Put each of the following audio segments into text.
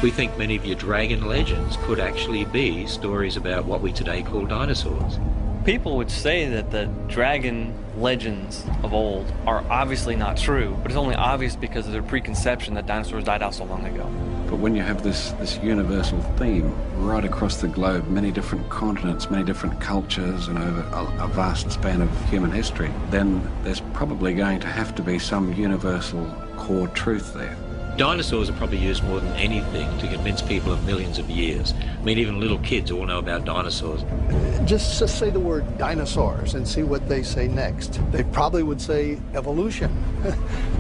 We think many of your dragon legends could actually be stories about what we today call dinosaurs. People would say that the dragon legends of old are obviously not true, but it's only obvious because of their preconception that dinosaurs died out so long ago. But when you have this universal theme right across the globe, many different continents, many different cultures, and over a vast span of human history, then there's probably going to have to be some universal core truth there. Dinosaurs are probably used more than anything to convince people of millions of years. I mean, even little kids all know about dinosaurs. Just say the word dinosaurs and see what they say next. They probably would say evolution.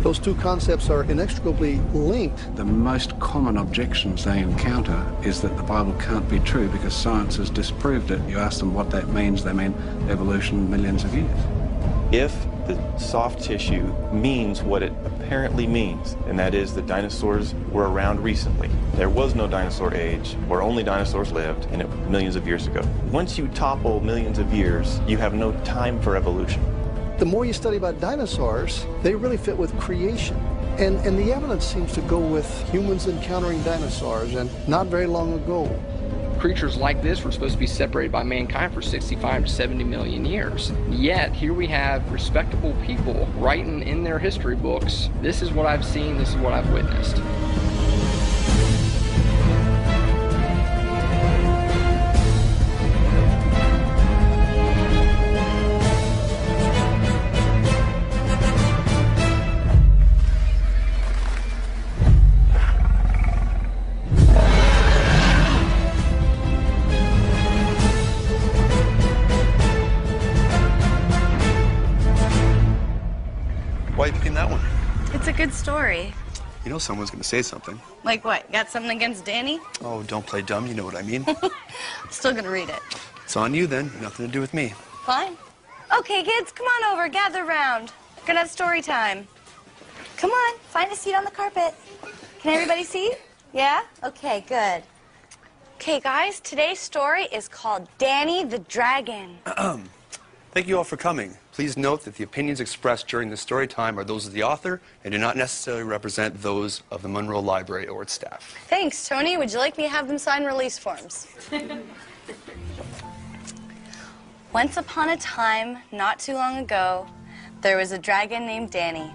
Those two concepts are inextricably linked. The most common objections they encounter is that the Bible can't be true because science has disproved it. You ask them what that means, they mean evolution millions of years. If the soft tissue means what it apparently means, and that is that dinosaurs were around recently. There was no dinosaur age, where only dinosaurs lived, and it was millions of years ago. Once you topple millions of years, you have no time for evolution. The more you study about dinosaurs, they really fit with creation. And the evidence seems to go with humans encountering dinosaurs, and not very long ago. Creatures like this were supposed to be separated by mankind for 65 to 70 million years. Yet, here we have respectable people writing in their history books, this is what I've seen, this is what I've witnessed. Why are you picking that one? It's a good story. You know someone's gonna say something. Like what? Got something against Danny? Oh, don't play dumb, you know what I mean. Still gonna read it. It's on you then, nothing to do with me. Fine. Okay, kids, come on over, gather round. We're gonna have story time. Come on, find a seat on the carpet. Can everybody see? Yeah? Okay, good. Okay, guys, today's story is called Danny the Dragon. Thank you all for coming. Please note that the opinions expressed during the story time are those of the author and do not necessarily represent those of the Monroe Library or its staff. Thanks, Tony. Would you like me to have them sign release forms? Once upon a time, not too long ago, there was a dragon named Danny.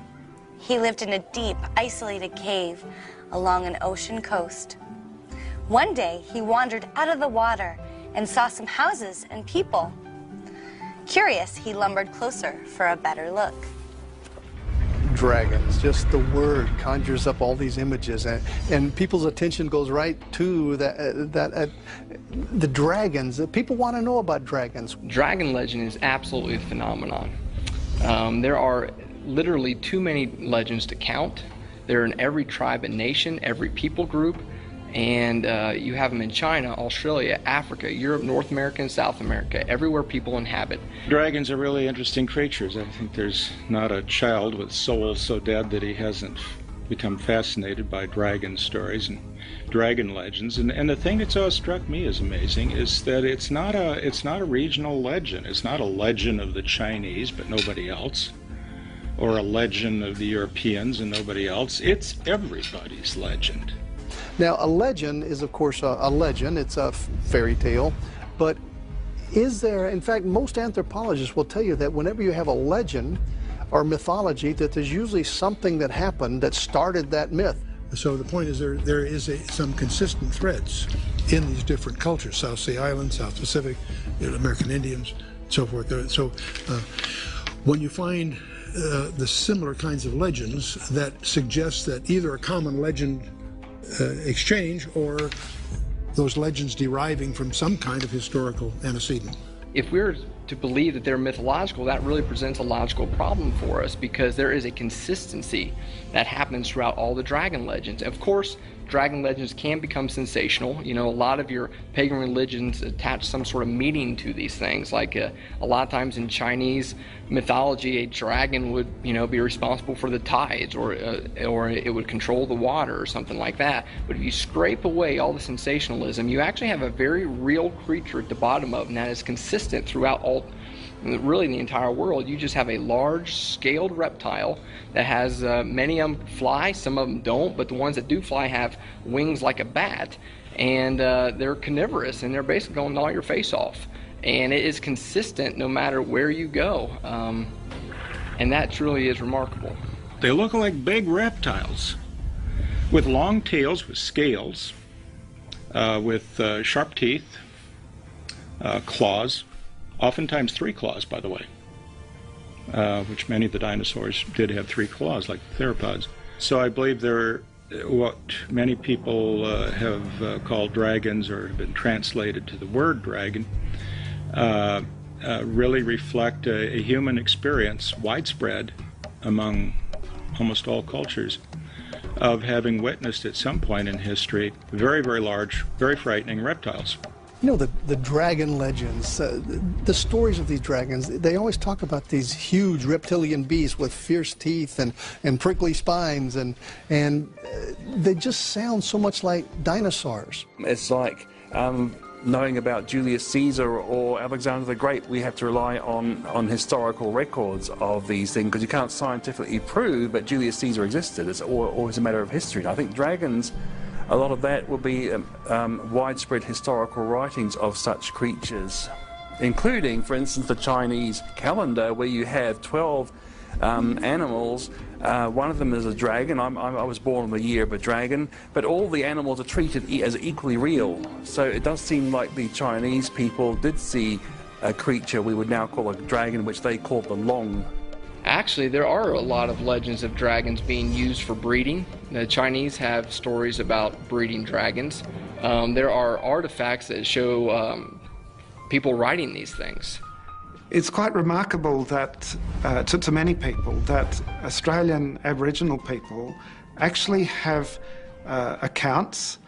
He lived in a deep, isolated cave along an ocean coast. One day, he wandered out of the water and saw some houses and people. Curious, he lumbered closer for a better look. Dragons, just the word conjures up all these images, and people's attention goes right to the dragons. People want to know about dragons. Dragon legend is absolutely a phenomenon. There are literally too many legends to count. They're in every tribe and nation, every people group, and you have them in China, Australia, Africa, Europe, North America, and South America, everywhere people inhabit. Dragons are really interesting creatures. I think there's not a child with soul so dead that he hasn't become fascinated by dragon stories and dragon legends. And the thing that's always struck me as amazing is that it's not a regional legend. It's not a legend of the Chinese but nobody else, or a legend of the Europeans and nobody else. It's everybody's legend. Now, a legend is, of course, a legend. It's a fairy tale. But is there, in fact, most anthropologists will tell you that whenever you have a legend or mythology, that there's usually something that happened that started that myth. So the point is there is some consistent threads in these different cultures, South Sea Islands, South Pacific, American Indians, and so forth. So when you find the similar kinds of legends that suggest that either a common legend exchange or those legends deriving from some kind of historical antecedent. If we're to believe that they're mythological, that really presents a logical problem for us, because there is a consistency that happens throughout all the dragon legends. Of course, dragon legends can become sensational. You know, a lot of your pagan religions attach some sort of meaning to these things. Like a lot of times in Chinese mythology, a dragon would, you know, be responsible for the tides, or it would control the water or something like that. But if you scrape away all the sensationalism, you actually have a very real creature at the bottom of, and that is consistent throughout all really the entire world, you just have a large scaled reptile that has many of them fly, some of them don't, but the ones that do fly have wings like a bat, and they're carnivorous, and they're basically going to gnaw your face off. And it is consistent no matter where you go, and that truly is remarkable. They look like big reptiles with long tails, with scales, with sharp teeth, claws, oftentimes 3 claws, by the way, which many of the dinosaurs did have 3 claws, like the theropods. So I believe they're what many people have called dragons, or have been translated to the word dragon, really reflect a human experience, widespread among almost all cultures, of having witnessed at some point in history very, very large, very frightening reptiles. You know, the dragon legends, the stories of these dragons, they always talk about these huge reptilian beasts with fierce teeth and prickly spines, and they just sound so much like dinosaurs. It's like knowing about Julius Caesar or Alexander the Great. We have to rely on historical records of these things, because you can't scientifically prove that Julius Caesar existed. It's always a matter of history. And I think dragons, a lot of that will be widespread historical writings of such creatures, including, for instance, the Chinese calendar, where you have 12 animals. One of them is a dragon. I was born on the year of a dragon, but all the animals are treated as equally real. So it does seem like the Chinese people did see a creature we would now call a dragon, which they called the Long. Actually, there are a lot of legends of dragons being used for breeding. The Chinese have stories about breeding dragons. There are artifacts that show people riding these things. It's quite remarkable that, to many people, that Australian Aboriginal people actually have accounts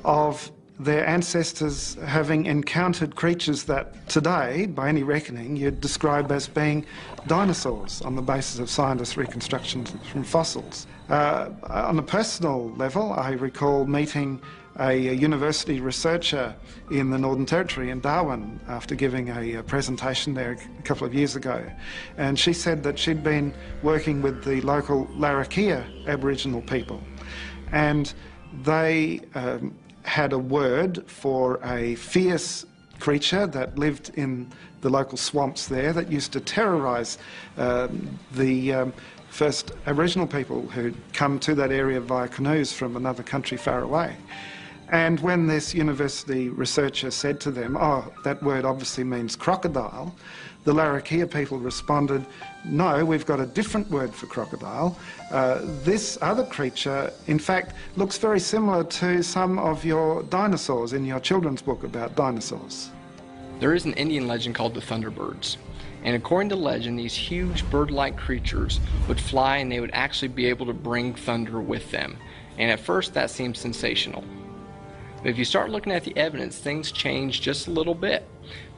of their ancestors having encountered creatures that today, by any reckoning, you'd describe as being dinosaurs on the basis of scientists' reconstructions from fossils. On a personal level, I recall meeting a university researcher in the Northern Territory in Darwin after giving a presentation there a couple of years ago. And she said that she'd been working with the local Larrakia Aboriginal people, and they had a word for a fierce creature that lived in the local swamps there that used to terrorise the first Aboriginal people who'd come to that area via canoes from another country far away. And when this university researcher said to them, "Oh, that word obviously means crocodile," the Larrakia people responded, "No, we've got a different word for crocodile. This other creature, in fact, looks very similar to some of your dinosaurs in your children's book about dinosaurs." There is an Indian legend called the Thunderbirds. And according to legend, these huge bird-like creatures would fly, and they would actually be able to bring thunder with them. And at first that seems sensational. But if you start looking at the evidence, things change just a little bit.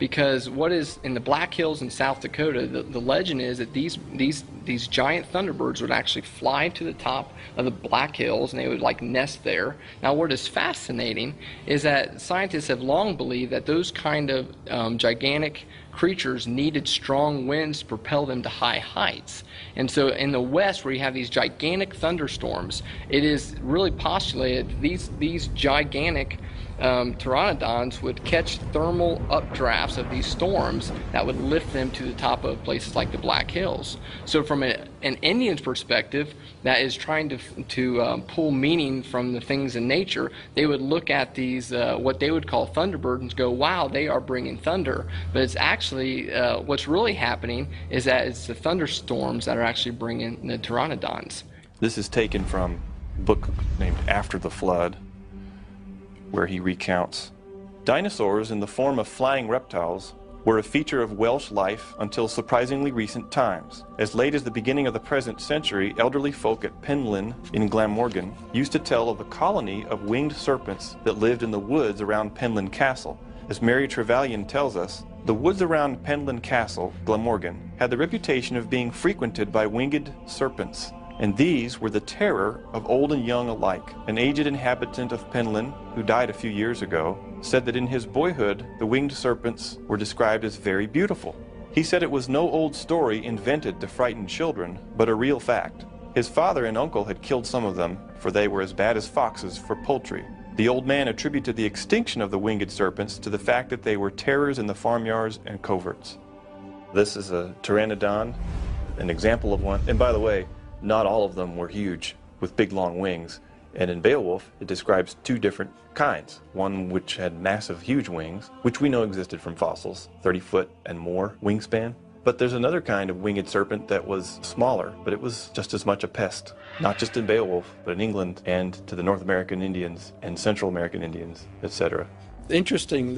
Because what is in the Black Hills in South Dakota, the legend is that these giant thunderbirds would actually fly to the top of the Black Hills, and they would like nest there. Now what is fascinating is that scientists have long believed that those kind of gigantic creatures needed strong winds to propel them to high heights. And so in the west, where you have these gigantic thunderstorms, it is really postulated these gigantic pteranodons would catch thermal updrafts of these storms that would lift them to the top of places like the Black Hills. So from an Indian's perspective that is trying to pull meaning from the things in nature, they would look at these what they would call thunderbirds and go, wow, they are bringing thunder. But it's actually what's really happening is that it's the thunderstorms that are actually bringing the pteranodons. This is taken from a book named After the Flood, where he recounts, "Dinosaurs in the form of flying reptiles were a feature of Welsh life until surprisingly recent times. As late as the beginning of the present century, elderly folk at Penllyn in Glamorgan used to tell of a colony of winged serpents that lived in the woods around Penllyn Castle. As Mary Trevelyan tells us, the woods around Penllyn Castle, Glamorgan, had the reputation of being frequented by winged serpents, and these were the terror of old and young alike. An aged inhabitant of Penllyn, who died a few years ago, said that in his boyhood the winged serpents were described as very beautiful. He said it was no old story invented to frighten children, but a real fact. His father and uncle had killed some of them, for they were as bad as foxes for poultry. The old man attributed the extinction of the winged serpents to the fact that they were terrors in the farmyards and coverts. This is a pteranodon, an example of one. And by the way, not all of them were huge, with big long wings. And in Beowulf, it describes two different kinds. One which had massive, huge wings, which we know existed from fossils, 30-foot and more wingspan. But there's another kind of winged serpent that was smaller, but it was just as much a pest, not just in Beowulf, but in England and to the North American Indians and Central American Indians, etc. Interesting,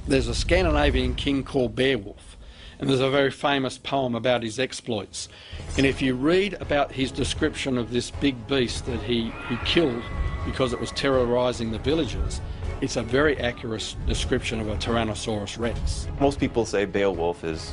there's a Scandinavian king called Beowulf, and there's a very famous poem about his exploits. And if you read about his description of this big beast that he killed because it was terrorizing the villagers, it's a very accurate description of a Tyrannosaurus rex. Most people say Beowulf is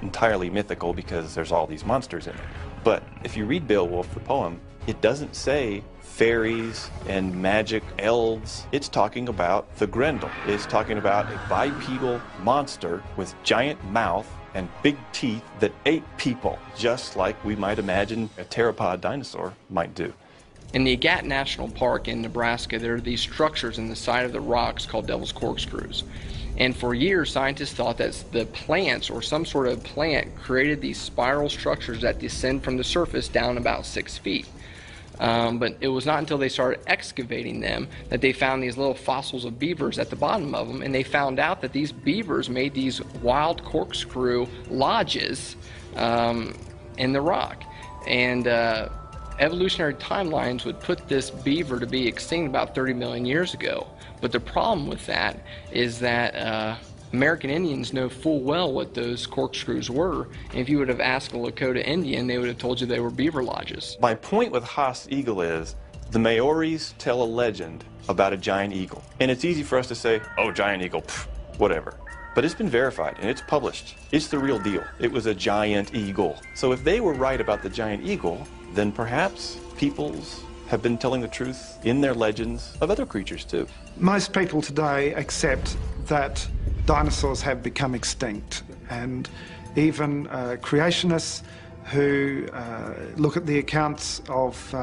entirely mythical because there's all these monsters in it. But if you read Beowulf, the poem, it doesn't say fairies and magic elves. It's talking about the Grendel. It's talking about a bipedal monster with giant mouth and big teeth that ate people, just like we might imagine a pteropod dinosaur might do. In the Agat National Park in Nebraska, there are these structures in the side of the rocks called Devil's Corkscrews. And for years, scientists thought that the plants or some sort of plant created these spiral structures that descend from the surface down about 6 feet. But it was not until they started excavating them that they found these little fossils of beavers at the bottom of them, and they found out that these beavers made these wild corkscrew lodges in the rock. And evolutionary timelines would put this beaver to be extinct about 30 million years ago. But the problem with that is that American Indians know full well what those corkscrews were. And if you would have asked a Lakota Indian, they would have told you they were beaver lodges. My point with Haas Eagle is the Maoris tell a legend about a giant eagle. And it's easy for us to say, oh, giant eagle, pff, whatever. But it's been verified and it's published. It's the real deal. It was a giant eagle. So if they were right about the giant eagle, then perhaps peoples have been telling the truth in their legends of other creatures too. Most people today accept that dinosaurs have become extinct, and even creationists who look at the accounts of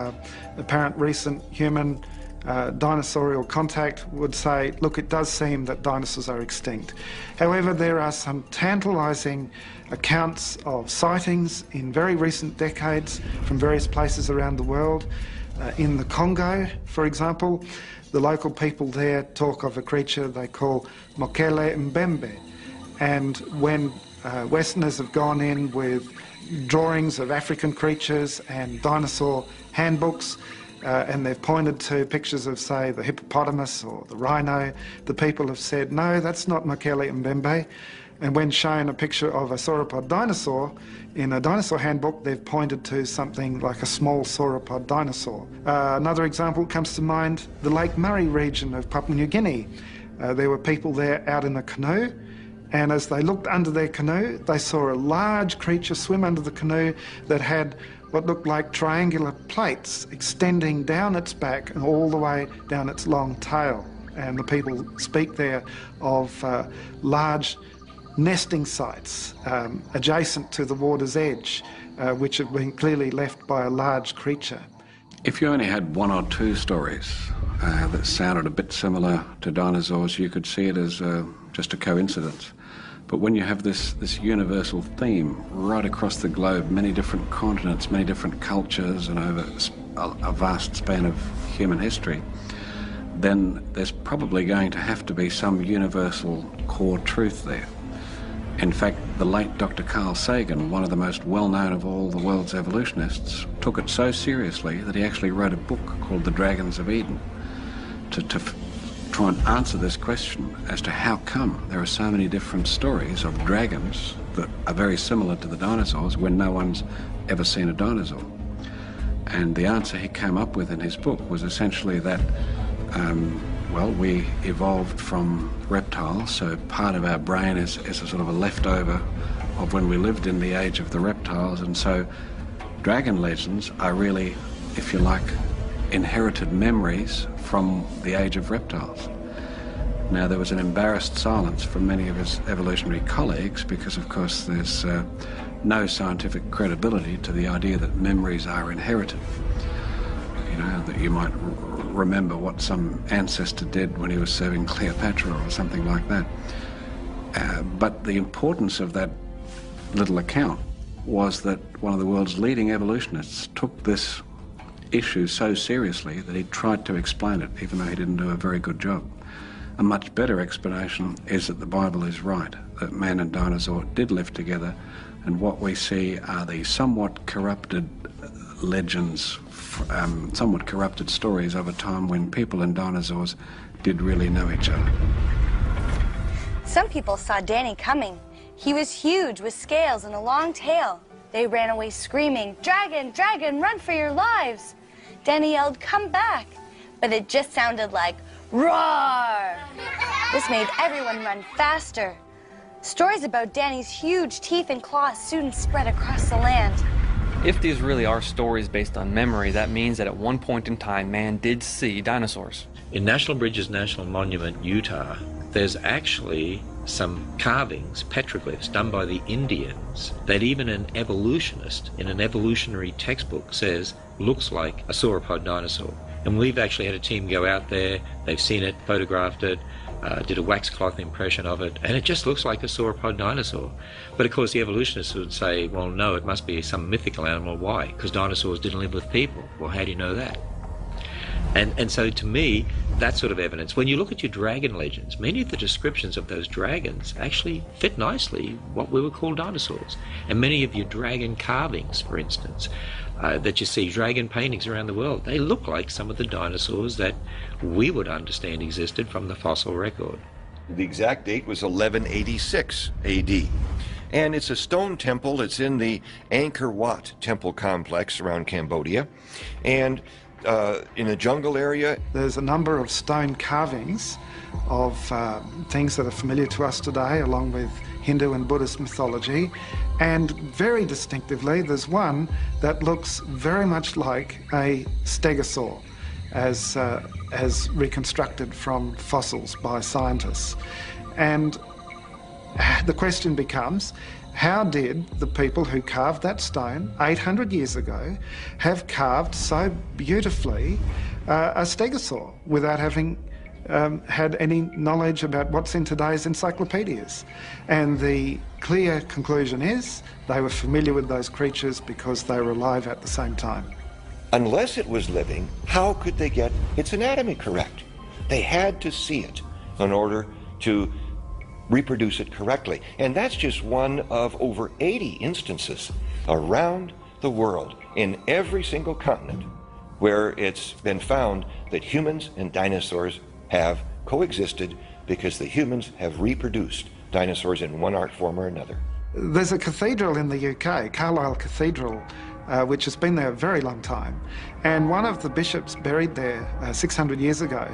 apparent recent human dinosaurial contact would say, look, it does seem that dinosaurs are extinct. However, there are some tantalizing accounts of sightings in very recent decades from various places around the world. In the Congo, for example, the local people there talk of a creature they call Mokele Mbembe. And when Westerners have gone in with drawings of African creatures and dinosaur handbooks, and they've pointed to pictures of, say, the hippopotamus or the rhino, the people have said, no, that's not Mokele Mbembe. And when shown a picture of a sauropod dinosaur in a dinosaur handbook, they've pointed to something like a small sauropod dinosaur. Another example comes to mind, the Lake Murray region of Papua New Guinea. There were people there out in a canoe, and as they looked under their canoe, they saw a large creature swim under the canoe that had what looked like triangular plates extending down its back and all the way down its long tail. And the people speak there of large nesting sites adjacent to the water's edge, which have been clearly left by a large creature. If you only had one or two stories that sounded a bit similar to dinosaurs, you could see it as just a coincidence. But when you have this universal theme right across the globe, many different continents, many different cultures, and over a vast span of human history, then there's probably going to have to be some universal core truth there. In fact, the late Dr. Carl Sagan, one of the most well-known of all the world's evolutionists, took it so seriously that he actually wrote a book called The Dragons of Eden to try and answer this question as to how come there are so many different stories of dragons that are very similar to the dinosaurs when no one's ever seen a dinosaur. And the answer he came up with in his book was essentially that well, we evolved from reptiles, so part of our brain is a sort of a leftover of when we lived in the age of the reptiles, and so dragon legends are really, if you like, inherited memories from the age of reptiles. Now, there was an embarrassed silence from many of his evolutionary colleagues because, of course, there's no scientific credibility to the idea that memories are inherited. You know, that you might remember what some ancestor did when he was serving Cleopatra or something like that. But the importance of that little account was that one of the world's leading evolutionists took this issue so seriously that he tried to explain it, even though he didn't do a very good job. A much better explanation is that the Bible is right, that man and dinosaur did live together, and what we see are the somewhat corrupted legends, somewhat corrupted stories of a time when people and dinosaurs did really know each other. Some people saw Danny coming. He was huge with scales and a long tail. They ran away screaming, "Dragon, dragon, run for your lives!" Danny yelled, "Come back!" But it just sounded like, "Roar!" This made everyone run faster. Stories about Danny's huge teeth and claws soon spread across the land. If these really are stories based on memory, that means that at one point in time, man did see dinosaurs. In National Bridges National Monument, Utah, there's actually some carvings, petroglyphs, done by the Indians that even an evolutionist in an evolutionary textbook says looks like a sauropod dinosaur. And we've actually had a team go out there, they've seen it, photographed it, did a wax cloth impression of it, and it just looks like a sauropod dinosaur. But of course the evolutionists would say, well no, it must be some mythical animal. Why? Because dinosaurs didn't live with people. Well, how do you know that? And so to me, that sort of evidence, when you look at your dragon legends, many of the descriptions of those dragons actually fit nicely what we would call dinosaurs. And many of your dragon carvings, for instance, that you see, dragon paintings around the world, they look like some of the dinosaurs that we would understand existed from the fossil record. The exact date was 1186 AD. And it's a stone temple. It's in the Angkor Wat temple complex around Cambodia. And in a jungle area. There's a number of stone carvings of things that are familiar to us today, along with Hindu and Buddhist mythology. And very distinctively, there's one that looks very much like a stegosaur, as reconstructed from fossils by scientists. And the question becomes, how did the people who carved that stone 800 years ago have carved so beautifully a stegosaur without having had any knowledge about what's in today's encyclopedias? And the clear conclusion is they were familiar with those creatures because they were alive at the same time. Unless it was living, how could they get its anatomy correct? They had to see it in order to reproduce it correctly. And that's just one of over 80 instances around the world in every single continent where it's been found that humans and dinosaurs have coexisted because the humans have reproduced dinosaurs in one art form or another. There's a cathedral in the UK, Carlisle Cathedral, which has been there a very long time. And one of the bishops buried there 600 years ago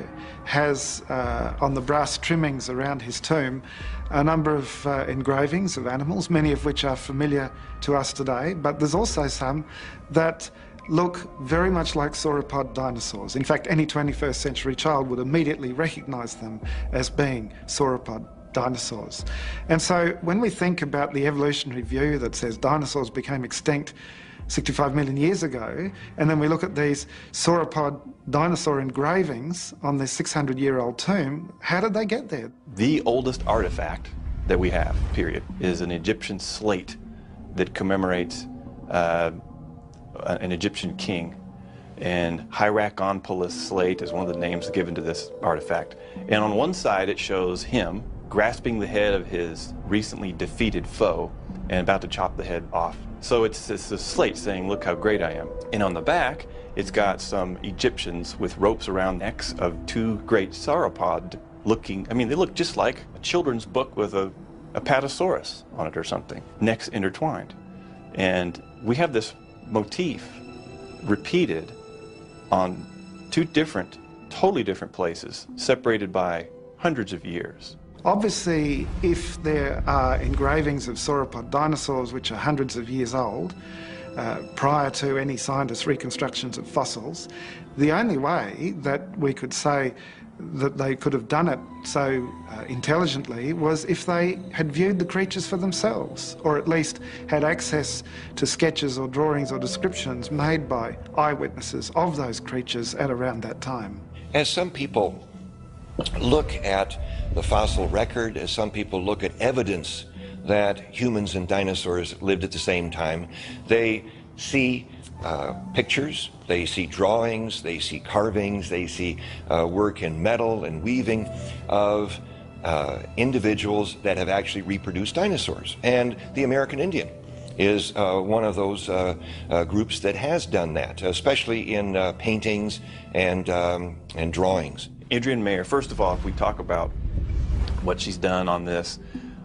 has, on the brass trimmings around his tomb, a number of engravings of animals, many of which are familiar to us today, but there's also some that look very much like sauropod dinosaurs. In fact, any 21st century child would immediately recognise them as being sauropod dinosaurs. And so when we think about the evolutionary view that says dinosaurs became extinct 65 million years ago, and then we look at these sauropod dinosaur engravings on this 600-year-old tomb, how did they get there? The oldest artifact that we have, period, is an Egyptian slate that commemorates an Egyptian king. And Hierakonpolis slate is one of the names given to this artifact. And on one side it shows him grasping the head of his recently defeated foe and about to chop the head off. So it's a slate saying, look how great I am. And on the back, it's got some Egyptians with ropes around necks of two great sauropod looking, I mean, they look just like a children's book with a Apatosaurus on it or something, necks intertwined. And we have this motif repeated on two different, totally different places, separated by hundreds of years. Obviously, if there are engravings of sauropod dinosaurs which are hundreds of years old, prior to any scientists' reconstructions of fossils, the only way that we could say that they could have done it so intelligently was if they had viewed the creatures for themselves, or at least had access to sketches or drawings or descriptions made by eyewitnesses of those creatures at around that time. As some people look at the fossil record, as some people look at evidence that humans and dinosaurs lived at the same time, they see pictures, they see drawings, they see carvings, they see work in metal and weaving of individuals that have actually reproduced dinosaurs. And the American Indian is one of those groups that has done that, especially in paintings and drawings. Adrienne Mayer, first of all, if we talk about what she's done on this,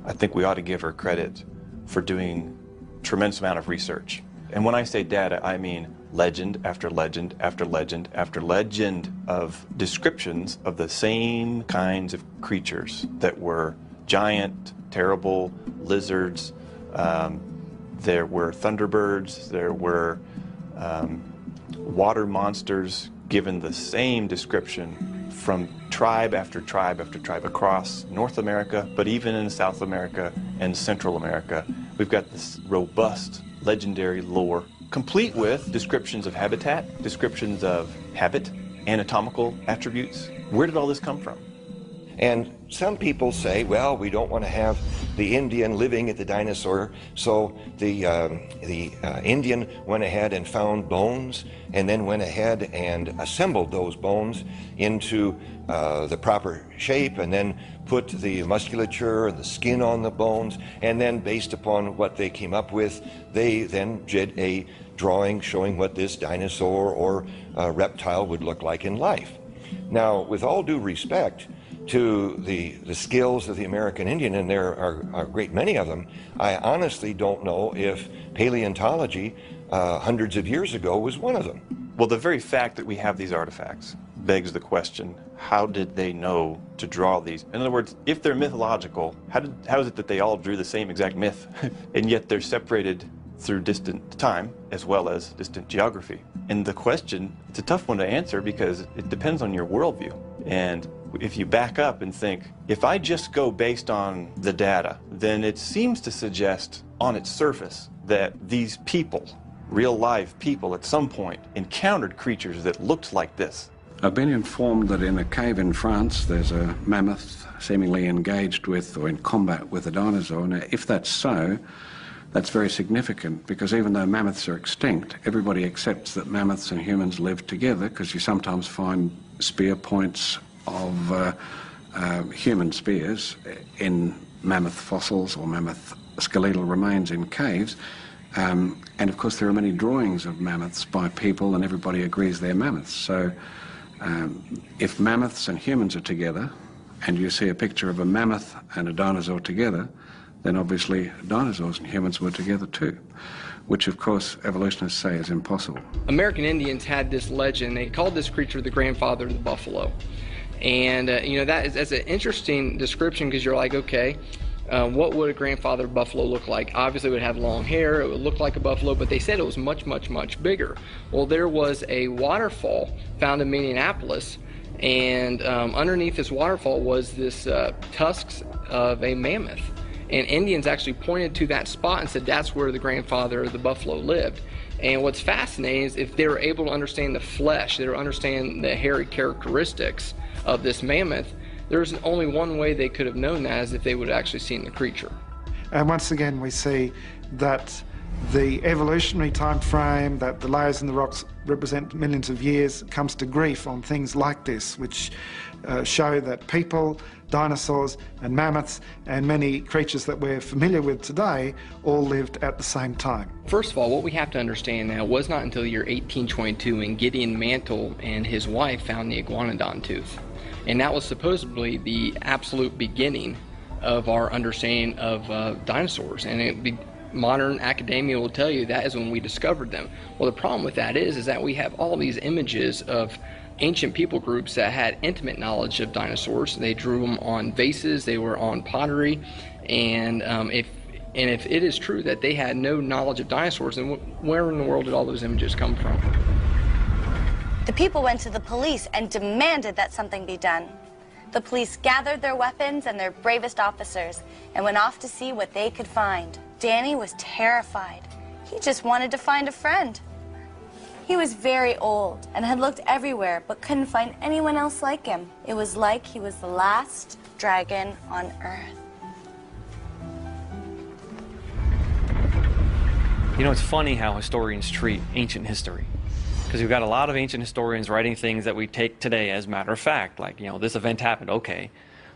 I think we ought to give her credit for doing a tremendous amount of research. And when I say data, I mean legend after legend after legend after legend of descriptions of the same kinds of creatures that were giant, terrible lizards. There were Thunderbirds, there were water monsters given the same description from tribe after tribe after tribe across North America, but even in South America and Central America. We've got this robust, legendary lore, complete with descriptions of habitat, descriptions of habit, anatomical attributes. Where did all this come from? And some people say, well, we don't want to have the Indian living at the dinosaur, so the Indian went ahead and found bones and then went ahead and assembled those bones into the proper shape and then put the musculature and the skin on the bones, and then based upon what they came up with, they then did a drawing showing what this dinosaur or reptile would look like in life. Now, with all due respect to the skills of the American Indian, and there are a great many of them, I honestly don't know if paleontology hundreds of years ago was one of them. Well, the very fact that we have these artifacts begs the question, how did they know to draw these? In other words, if they're mythological, how is it that they all drew the same exact myth, and yet they're separated through distant time as well as distant geography? And the question, it's a tough one to answer because it depends on your worldview. And if you back up and think, if I just go based on the data, then it seems to suggest on its surface that these people, real live people at some point, encountered creatures that looked like this. I've been informed that in a cave in France there's a mammoth seemingly engaged with or in combat with a dinosaur. Now, if that's so, that's very significant, because even though mammoths are extinct, everybody accepts that mammoths and humans live together, because you sometimes find spear points of human spears in mammoth fossils or mammoth skeletal remains in caves. And of course there are many drawings of mammoths by people, and everybody agrees they're mammoths. So if mammoths and humans are together, and you see a picture of a mammoth and a dinosaur together, then obviously dinosaurs and humans were together too, which of course evolutionists say is impossible. American Indians had this legend. They called this creature the grandfather of the buffalo. And you know, that's an interesting description, because you're like, okay, what would a grandfather buffalo look like? Obviously it would have long hair, it would look like a buffalo, but they said it was much, much, much bigger. Well, there was a waterfall found in Minneapolis, and underneath this waterfall was this tusks of a mammoth. And Indians actually pointed to that spot and said that's where the grandfather of the buffalo lived. And what's fascinating is if they were able to understand the flesh, they were understand the hairy characteristics of this mammoth, there's only one way they could have known that, is if they would have actually seen the creature. And once again we see that the evolutionary time frame, that the layers in the rocks represent millions of years, comes to grief on things like this, which show that people, dinosaurs and mammoths and many creatures that we're familiar with today all lived at the same time. First of all, what we have to understand now, it was not until the year 1822 when Gideon Mantle and his wife found the iguanodon tooth. And that was supposedly the absolute beginning of our understanding of dinosaurs. And modern academia will tell you that is when we discovered them. Well, the problem with that is that we have all these images of ancient people groups that had intimate knowledge of dinosaurs. They drew them on vases, they were on pottery, and if it is true that they had no knowledge of dinosaurs, then where in the world did all those images come from? The people went to the police and demanded that something be done. The police gathered their weapons and their bravest officers and went off to see what they could find. Danny was terrified. He just wanted to find a friend. He was very old and had looked everywhere but couldn't find anyone else like him. It was like he was the last dragon on Earth. You know, it's funny how historians treat ancient history. Because we've got a lot of ancient historians writing things that we take today as matter of fact, like, you know, this event happened, okay.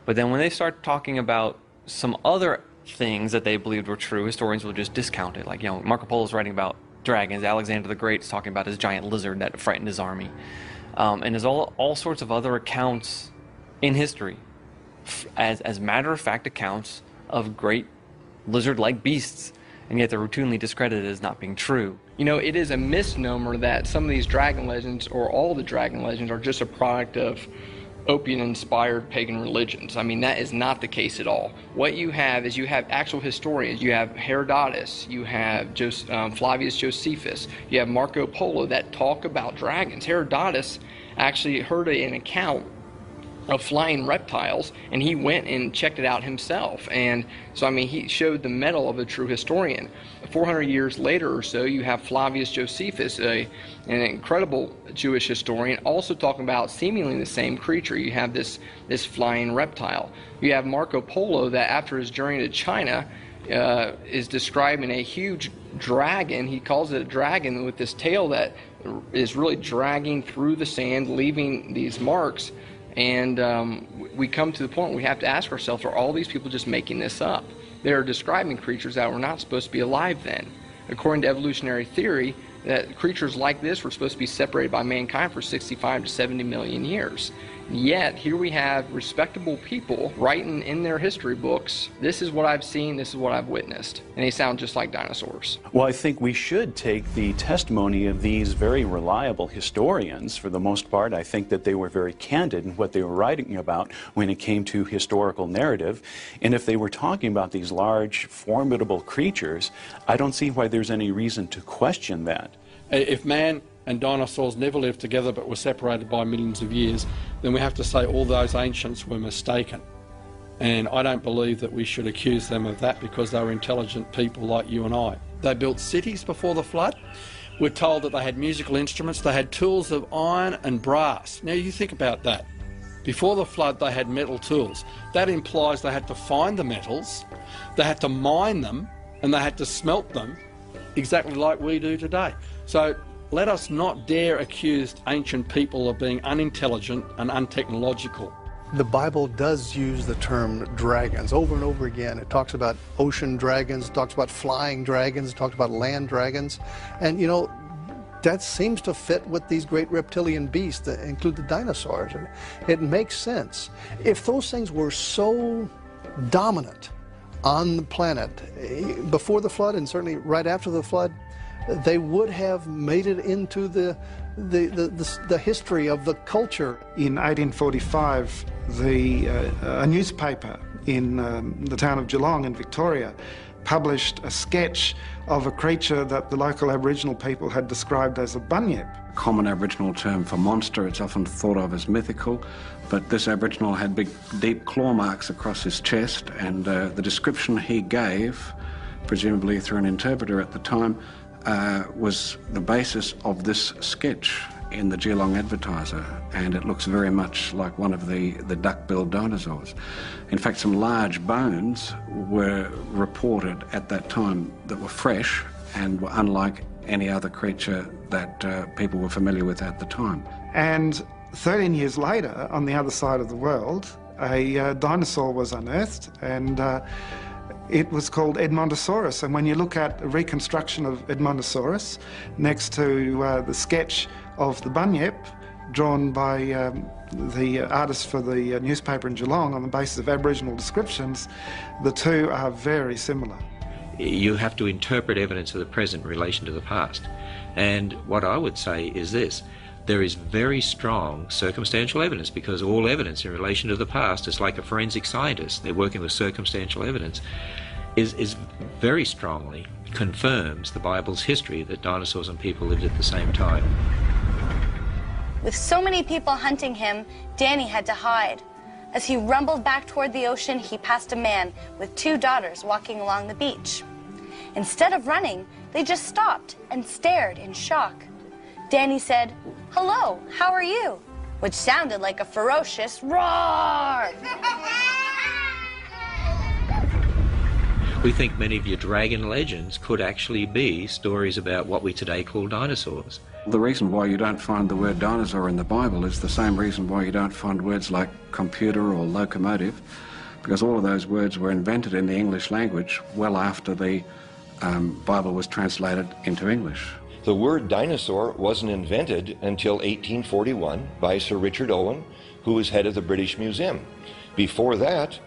But then when they start talking about some other things that they believed were true, historians will just discount it. Like, you know, Marco Polo's writing about dragons, Alexander the Great is talking about his giant lizard that frightened his army. And there's all sorts of other accounts in history, as matter-of-fact accounts of great lizard-like beasts, and yet they're routinely discredited as not being true. You know, it is a misnomer that some of these dragon legends, or all the dragon legends, are just a product of opium-inspired pagan religions. I mean, that is not the case at all. What you have is you have actual historians. You have Herodotus, you have Flavius Josephus, you have Marco Polo that talk about dragons. Herodotus actually heard an account of flying reptiles, and he went and checked it out himself. And so, I mean, he showed the mettle of a true historian. 400 years later or so, you have Flavius Josephus, an incredible Jewish historian, also talking about seemingly the same creature. You have this flying reptile. You have Marco Polo that after his journey to China is describing a huge dragon. He calls it a dragon with this tail that is really dragging through the sand, leaving these marks. And we come to the point where we have to ask ourselves, are all these people just making this up? They're describing creatures that were not supposed to be alive then. According to evolutionary theory, that creatures like this were supposed to be separated by mankind for 65 to 70 million years. Yet, here we have respectable people writing in their history books, this is what I've seen, this is what I've witnessed. And they sound just like dinosaurs. Well, I think we should take the testimony of these very reliable historians. For the most part, I think that they were very candid in what they were writing about when it came to historical narrative. And if they were talking about these large, formidable creatures, I don't see why there's any reason to question that. If man and dinosaurs never lived together but were separated by millions of years, then we have to say all those ancients were mistaken. And I don't believe that we should accuse them of that, because they were intelligent people like you and I. They built cities before the flood. We're told that they had musical instruments. They had tools of iron and brass. Now you think about that. Before the flood they had metal tools. That implies they had to find the metals, they had to mine them, and they had to smelt them exactly like we do today. So let us not dare accuse ancient people of being unintelligent and untechnological. The Bible does use the term dragons over and over again. It talks about ocean dragons, it talks about flying dragons, it talks about land dragons. And you know, that seems to fit with these great reptilian beasts that include the dinosaurs. And it makes sense. If those things were so dominant on the planet before the flood, and certainly right after the flood, they would have made it into the history of the culture. In 1845, a newspaper in the town of Geelong in Victoria published a sketch of a creature that the local Aboriginal people had described as a bunyip. A common Aboriginal term for monster. It's often thought of as mythical, but this Aboriginal had big, deep claw marks across his chest, and the description he gave, presumably through an interpreter at the time, was the basis of this sketch in the Geelong Advertiser, and it looks very much like one of the duck-billed dinosaurs. In fact, some large bones were reported at that time that were fresh and were unlike any other creature that people were familiar with at the time. And 13 years later, on the other side of the world, a dinosaur was unearthed, and it was called Edmontosaurus. And when you look at a reconstruction of Edmontosaurus next to the sketch of the bunyip drawn by the artist for the newspaper in Geelong on the basis of Aboriginal descriptions, the two are very similar. You have to interpret evidence of the present in relation to the past. And what I would say is this: there is very strong circumstantial evidence, because all evidence in relation to the past is like a forensic scientist. They're working with circumstantial evidence. Is very strongly confirms the Bible's history that dinosaurs and people lived at the same time. With so many people hunting him, Danny had to hide. As he rumbled back toward the ocean, he passed a man with 2 daughters walking along the beach. Instead of running, they just stopped and stared in shock. Danny said, "Hello, how are you?" which sounded like a ferocious roar. We think many of your dragon legends could actually be stories about what we today call dinosaurs. The reason why you don't find the word dinosaur in the Bible is the same reason why you don't find words like computer or locomotive, because all of those words were invented in the English language well after the Bible was translated into English. The word dinosaur wasn't invented until 1841 by Sir Richard Owen, who was head of the British Museum. Before that,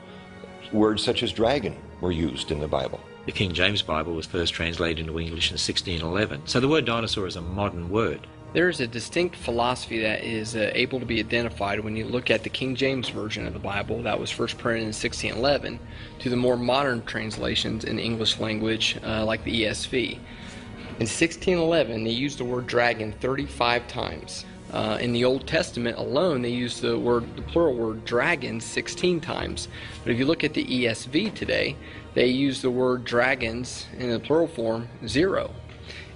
words such as dragon were used in the Bible. The King James Bible was first translated into English in 1611, so the word dinosaur is a modern word. There is a distinct philosophy that is able to be identified when you look at the King James Version of the Bible that was first printed in 1611 to the more modern translations in the English language like the ESV. In 1611, they used the word dragon 35 times. In the Old Testament alone, they used the plural word dragon 16 times. But if you look at the ESV today, they use the word dragons in the plural form 0.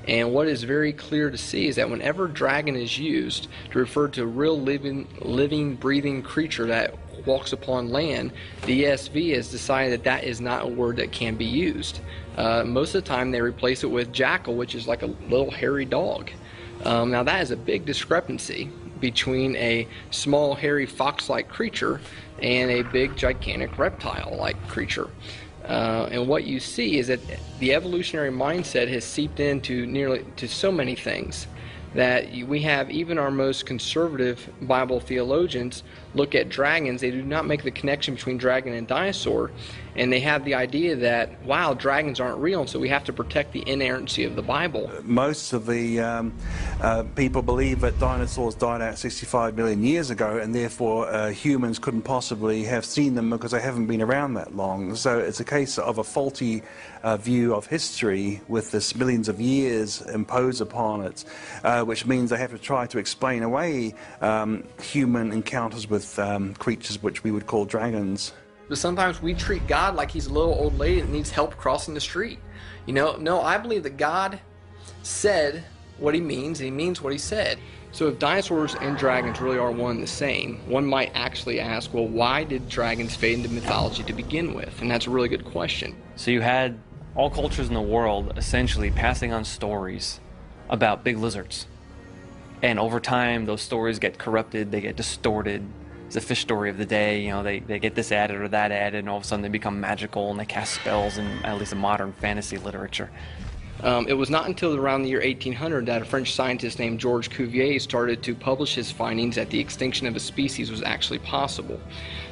And what is very clear to see is that whenever dragon is used to refer to a real living, breathing creature that walks upon land, the ESV has decided that that is not a word that can be used. Most of the time they replace it with jackal, which is like a little hairy dog. Now that is a big discrepancy between a small hairy fox-like creature and a big gigantic reptile-like creature. And what you see is that the evolutionary mindset has seeped into so many things that we have even our most conservative Bible theologians look at dragons. They do not make the connection between dragon and dinosaur, and they have the idea that, wow, dragons aren't real, and so we have to protect the inerrancy of the Bible. Most of the people believe that dinosaurs died out 65 million years ago, and therefore humans couldn't possibly have seen them because they haven't been around that long. So it's a case of a faulty view of history with this millions of years imposed upon it, which means they have to try to explain away human encounters with creatures which we would call dragons. But sometimes we treat God like he's a little old lady that needs help crossing the street. You know, no, I believe that God said what he means, and he means what he said. So if dinosaurs and dragons really are one and the same, one might actually ask, well, why did dragons fade into mythology to begin with? And that's a really good question. So you had all cultures in the world essentially passing on stories about big lizards. And over time, those stories get corrupted, they get distorted. It's a fish story of the day, you know, they get this added or that added, and all of a sudden they become magical and they cast spells in at least in modern fantasy literature. It was not until around the year 1800 that a French scientist named Georges Cuvier started to publish his findings that the extinction of a species was actually possible.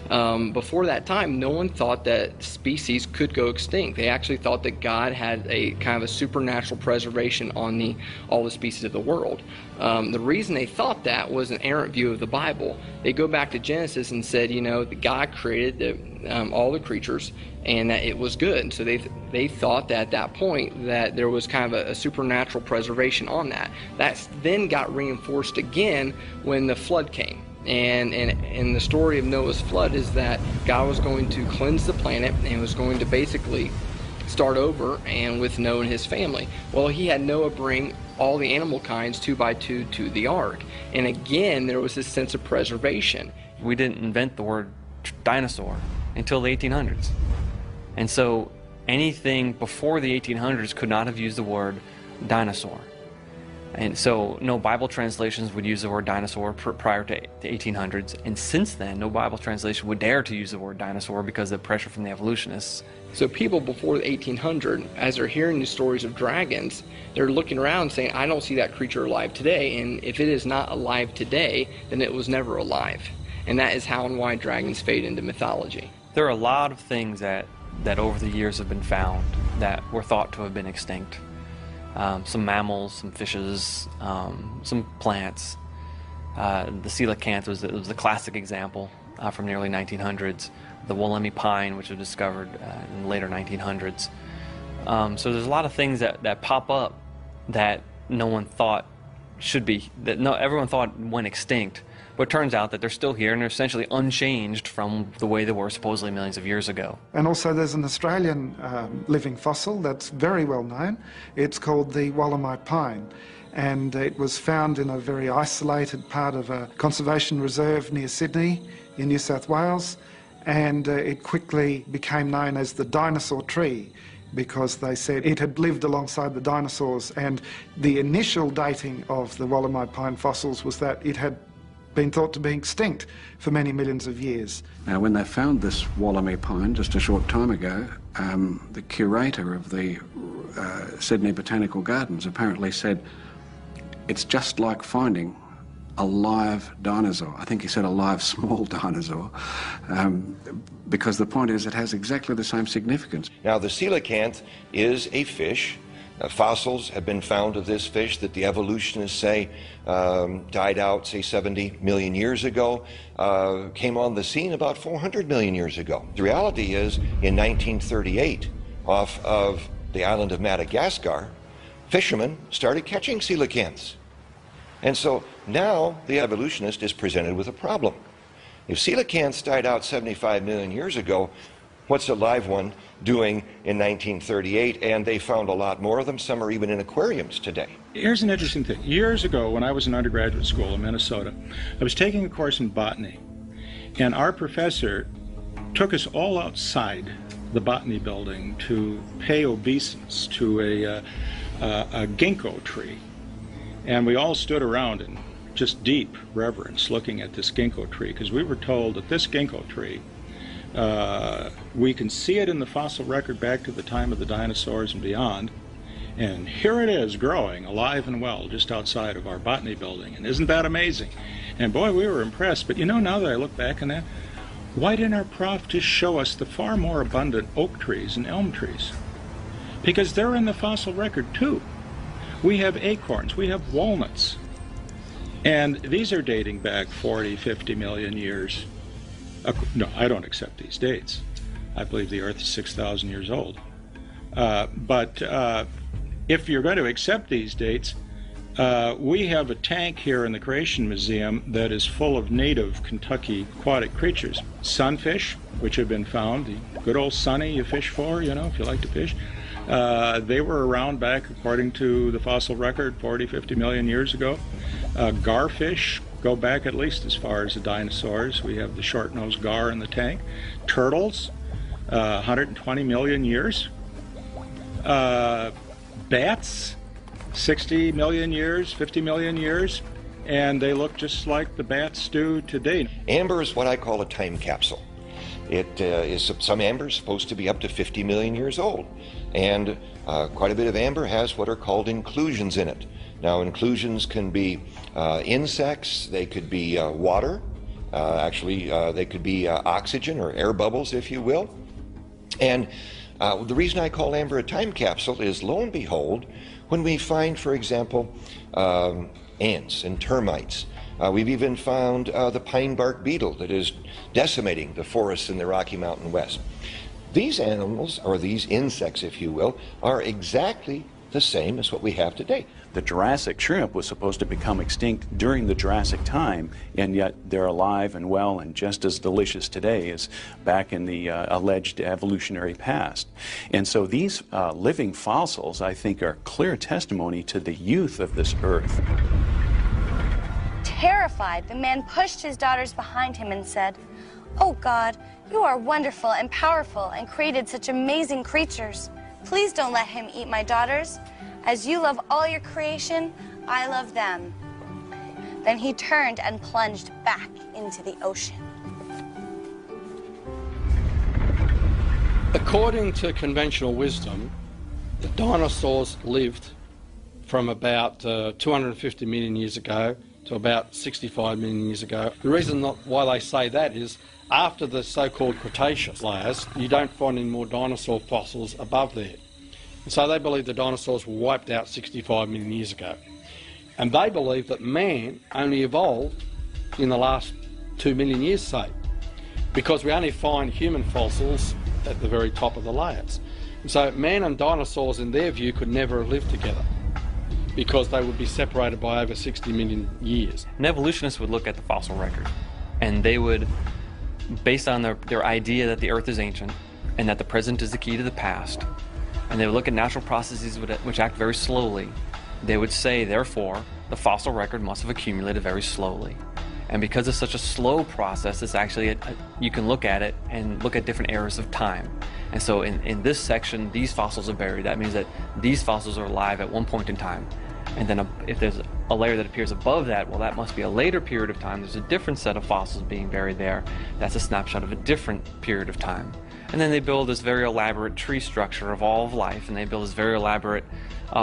Before that time, no one thought that species could go extinct. They actually thought that God had a kind of a supernatural preservation on all the species of the world. The reason they thought that was an errant view of the Bible. They go back to Genesis and said, you know, that God created all the creatures and that it was good. So they thought that at that point that there was kind of a supernatural preservation on that. That then got reinforced again when the flood came. And the story of Noah's flood is that God was going to cleanse the planet and was going to basically start over and with Noah and his family. Well, he had Noah bring all the animal kinds 2 by 2 to the ark. And again, there was this sense of preservation. We didn't invent the word dinosaur until the 1800s. And so anything before the 1800s could not have used the word dinosaur. And so no Bible translations would use the word dinosaur prior to the 1800s. And since then, no Bible translation would dare to use the word dinosaur because of the pressure from the evolutionists. So people before the 1800, as they're hearing the stories of dragons, they're looking around saying, I don't see that creature alive today. And if it is not alive today, then it was never alive. And that is how and why dragons fade into mythology. There are a lot of things that over the years have been found that were thought to have been extinct. Some mammals, some fishes, some plants. The coelacanth was the classic example from the early 1900s. The Wollemi pine, which was discovered in the later 1900s. So there's a lot of things that pop up that no one thought should be, everyone thought went extinct, But it turns out that they're still here and they're essentially unchanged from the way they were supposedly millions of years ago. And also there's an Australian living fossil that's very well known. It's called the Wallamai pine. And it was found in a very isolated part of a conservation reserve near Sydney in New South Wales. And it quickly became known as the dinosaur tree, because they said it had lived alongside the dinosaurs, and the initial dating of the Wallamai pine fossils was that it had been thought to be extinct for many millions of years. Now, when they found this Wallamai pine just a short time ago, the curator of the Sydney Botanical Gardens apparently said, it's just like finding a live dinosaur. I think he said a live small dinosaur, because the point is it has exactly the same significance. Now, the coelacanth is a fish. Fossils have been found of this fish that the evolutionists say died out, say, 70 million years ago, came on the scene about 400 million years ago. The reality is, in 1938, off of the island of Madagascar, fishermen started catching coelacanths. And so now the evolutionist is presented with a problem. If coelacanths died out 75 million years ago, what's a live one doing in 1938? And they found a lot more of them. Some are even in aquariums today. Here's an interesting thing. Years ago, when I was in undergraduate school in Minnesota, I was taking a course in botany, and our professor took us all outside the botany building to pay obeisance to a ginkgo tree. And we all stood around in just deep reverence looking at this ginkgo tree, because we were told that this ginkgo tree, we can see it in the fossil record back to the time of the dinosaurs and beyond, and here it is growing alive and well just outside of our botany building. And isn't that amazing? And boy, we were impressed. But you know, now that I look back on that, why didn't our prof just show us the far more abundant oak trees and elm trees? Because they're in the fossil record too. We have acorns, we have walnuts, and these are dating back 40, 50 million years. No, I don't accept these dates. I believe the Earth is 6,000 years old. But if you're going to accept these dates, we have a tank here in the Creation Museum that is full of native Kentucky aquatic creatures. Sunfish, which have been found, the good old sunny you fish for, you know, if you like to fish. They were around back, according to the fossil record, 40, 50 million years ago. Garfish go back at least as far as the dinosaurs. We have the short-nosed gar in the tank. Turtles, 120 million years. Bats, 60 million years, 50 million years, and they look just like the bats do today. Amber is what I call a time capsule. It is, some amber is supposed to be up to 50 million years old. And quite a bit of amber has what are called inclusions in it. Now, inclusions can be insects, they could be water, they could be oxygen or air bubbles, if you will. And the reason I call amber a time capsule is, lo and behold, when we find, for example, ants and termites, we've even found the pine bark beetle that is decimating the forests in the Rocky Mountain West. These animals, or these insects, if you will, are exactly the same as what we have today. The Jurassic shrimp was supposed to become extinct during the Jurassic time, and yet they're alive and well and just as delicious today as back in the alleged evolutionary past. And so these living fossils, I think, are clear testimony to the youth of this Earth. Terrified, the man pushed his daughters behind him and said, "Oh God, you are wonderful and powerful and created such amazing creatures. Please don't let him eat my daughters. As you love all your creation, I love them." Then he turned and plunged back into the ocean. According to conventional wisdom, the dinosaurs lived from about 250 million years ago to about 65 million years ago. The reason why they say that is after the so-called Cretaceous layers, you don't find any more dinosaur fossils above there. And so they believe the dinosaurs were wiped out 65 million years ago. And they believe that man only evolved in the last 2 million years, say, because we only find human fossils at the very top of the layers. And so man and dinosaurs, in their view, could never have lived together. because they would be separated by over 60 million years. An evolutionist would look at the fossil record, and they would, based on their idea that the Earth is ancient and that the present is the key to the past, and they would look at natural processes which act very slowly, they would say, therefore, the fossil record must have accumulated very slowly. And because it's such a slow process, it's actually, you can look at it and look at different eras of time. And so in this section, these fossils are buried. That means that these fossils are alive at one point in time. And then if there's a layer that appears above that, well, that must be a later period of time. There's a different set of fossils being buried there. That's a snapshot of a different period of time. And then they build this very elaborate tree structure of all of life, and they build this very elaborate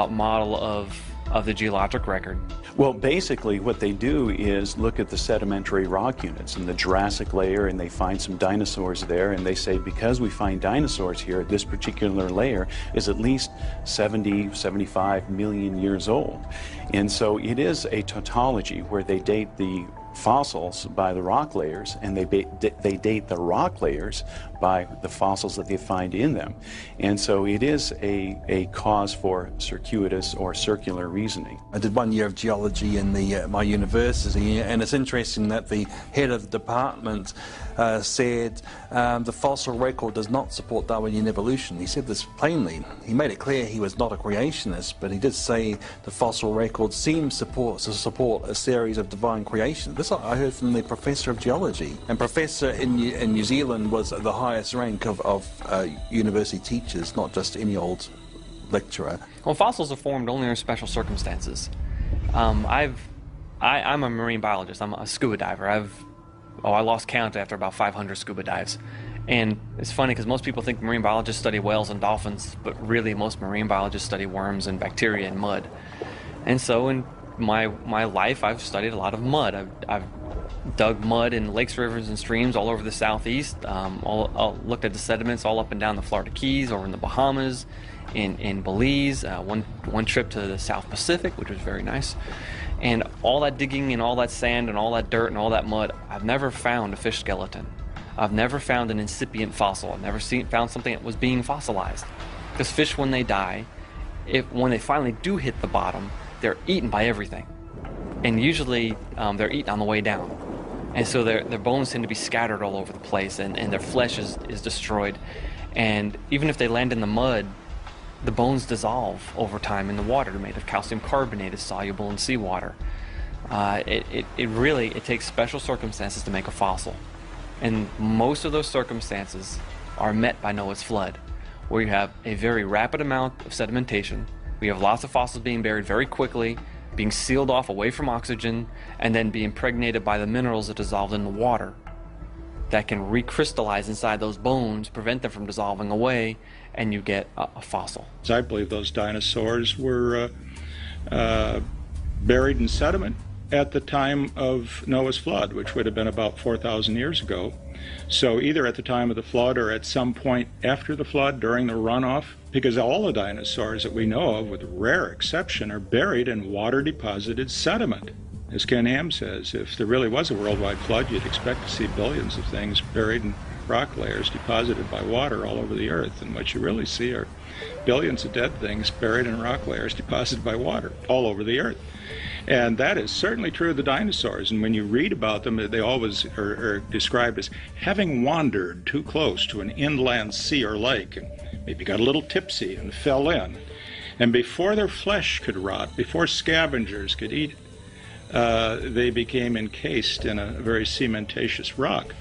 model of the geologic record. Well, basically what they do is look at the sedimentary rock units in the Jurassic layer, and they find some dinosaurs there, and they say because we find dinosaurs here, this particular layer is at least 70, 75 million years old. And so it is a tautology where they date the fossils by the rock layers, and they date the rock layers by the fossils that they find in them. And so it is a cause for circuitous or circular reasoning. I did 1 year of geology in my university, and it's interesting that the head of the department said the fossil record does not support Darwinian evolution. He said this plainly. He made it clear he was not a creationist, but he did say the fossil record seems to support a series of divine creation. This I heard from the professor of geology. And professor in New Zealand was the highest rank of university teachers, not just any old lecturer. Well, fossils are formed only under special circumstances. I'm a marine biologist. I'm a scuba diver. I lost count after about 500 scuba dives. And it's funny because most people think marine biologists study whales and dolphins, but really most marine biologists study worms and bacteria and mud. And so in my life, I've studied a lot of mud. I've dug mud in lakes, rivers, and streams all over the southeast. Looked at the sediments all up and down the Florida Keys, over in the Bahamas, in Belize. One trip to the South Pacific, which was very nice. And all that digging and all that sand and all that dirt and all that mud, I've never found a fish skeleton. I've never found an incipient fossil. I've never found something that was being fossilized. Because fish, when they die, when they finally do hit the bottom, they're eaten by everything. And usually they're eaten on the way down. And so their bones tend to be scattered all over the place, and their flesh is destroyed. And even if they land in the mud, the bones dissolve over time in the water. They're made of calcium carbonate, is soluble in seawater. It takes special circumstances to make a fossil. And most of those circumstances are met by Noah's flood, where you have a very rapid amount of sedimentation. We have lots of fossils being buried very quickly, being sealed off away from oxygen, and then being impregnated by the minerals that dissolved in the water that can recrystallize inside those bones, prevent them from dissolving away, and you get a fossil. I believe those dinosaurs were buried in sediment at the time of Noah's flood, which would have been about 4,000 years ago. So either at the time of the flood or at some point after the flood, during the runoff, because all the dinosaurs that we know of, with rare exception, are buried in water-deposited sediment. As Ken Ham says, if there really was a worldwide flood, you'd expect to see billions of things buried in rock layers deposited by water all over the earth. And what you really see are billions of dead things buried in rock layers deposited by water all over the earth. And that is certainly true of the dinosaurs. And when you read about them, they always are described as having wandered too close to an inland sea or lake, and maybe got a little tipsy and fell in. And before their flesh could rot, before scavengers could eat it, they became encased in a very cementatious rock.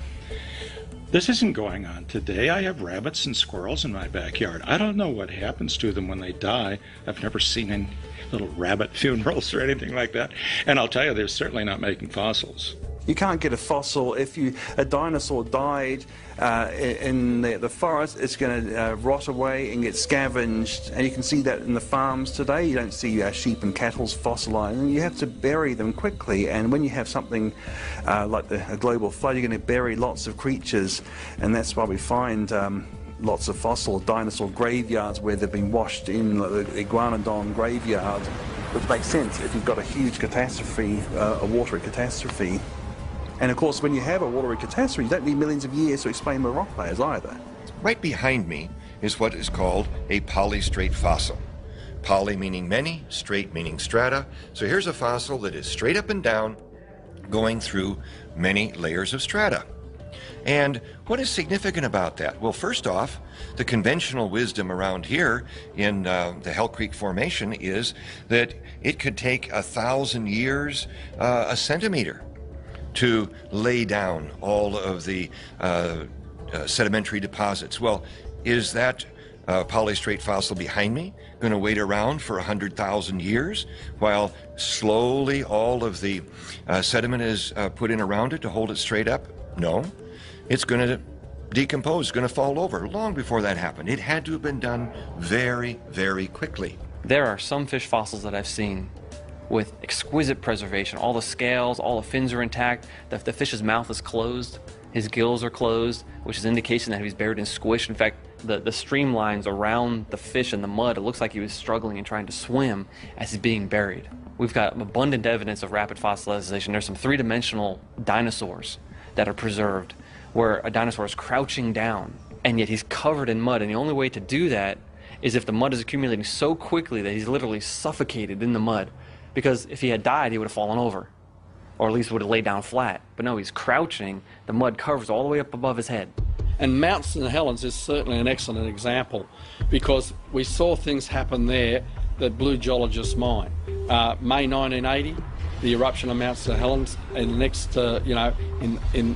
This isn't going on today. I have rabbits and squirrels in my backyard. I don't know what happens to them when they die. I've never seen any little rabbit funerals or anything like that. And I'll tell you, they're certainly not making fossils. You can't get a fossil if a dinosaur died in the forest. It's going to rot away and get scavenged, and you can see that in the farms today. You don't see sheep and cattle's fossilized, and you have to bury them quickly. And when you have something like a global flood, you're going to bury lots of creatures, and that's why we find lots of fossil dinosaur graveyards where they've been washed in, like the Iguanodon graveyard, which makes sense if you've got a huge catastrophe, a watery catastrophe. And of course, when you have a watery catastrophe, you don't need millions of years to explain the rock layers either. Right behind me is what is called a polystrate fossil. Poly meaning many, straight meaning strata. So here's a fossil that is straight up and down, going through many layers of strata. And what is significant about that? Well, first off, the conventional wisdom around here in the Hell Creek Formation is that it could take 1,000 years, a centimeter, to lay down all of the sedimentary deposits. Well, is that polystrate fossil behind me going to wait around for 100,000 years while slowly all of the sediment is put in around it to hold it straight up? No. It's going to decompose, going to fall over long before that happened. It had to have been done very, very quickly. There are some fish fossils that I've seen with exquisite preservation. All the scales, all the fins are intact. The fish's mouth is closed. His gills are closed, which is indication that he's buried in squish. In fact, the streamlines around the fish in the mud, it looks like he was struggling and trying to swim as he's being buried. We've got abundant evidence of rapid fossilization. There's some three-dimensional dinosaurs that are preserved where a dinosaur is crouching down and yet he's covered in mud, and the only way to do that is if the mud is accumulating so quickly that he's literally suffocated in the mud, because if he had died he would have fallen over, or at least would have laid down flat. But no, he's crouching, the mud covers all the way up above his head. And Mount St. Helens is certainly an excellent example, because we saw things happen there that blew geologists' mind. May 1980, the eruption of Mount St. Helens, and next, in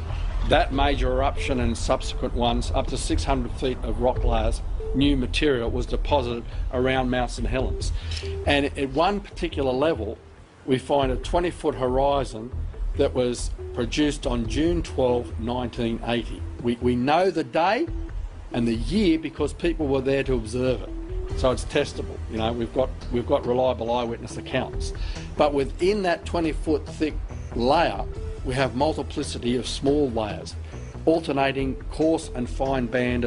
that major eruption and subsequent ones, up to 600 feet of rock layers, new material was deposited around Mount St. Helens. And at one particular level, we find a 20-foot horizon that was produced on June 12, 1980. We know the day and the year because people were there to observe it. So it's testable. You know, we've got reliable eyewitness accounts. But within that 20-foot thick layer, we have multiplicity of small layers, alternating coarse and fine-grained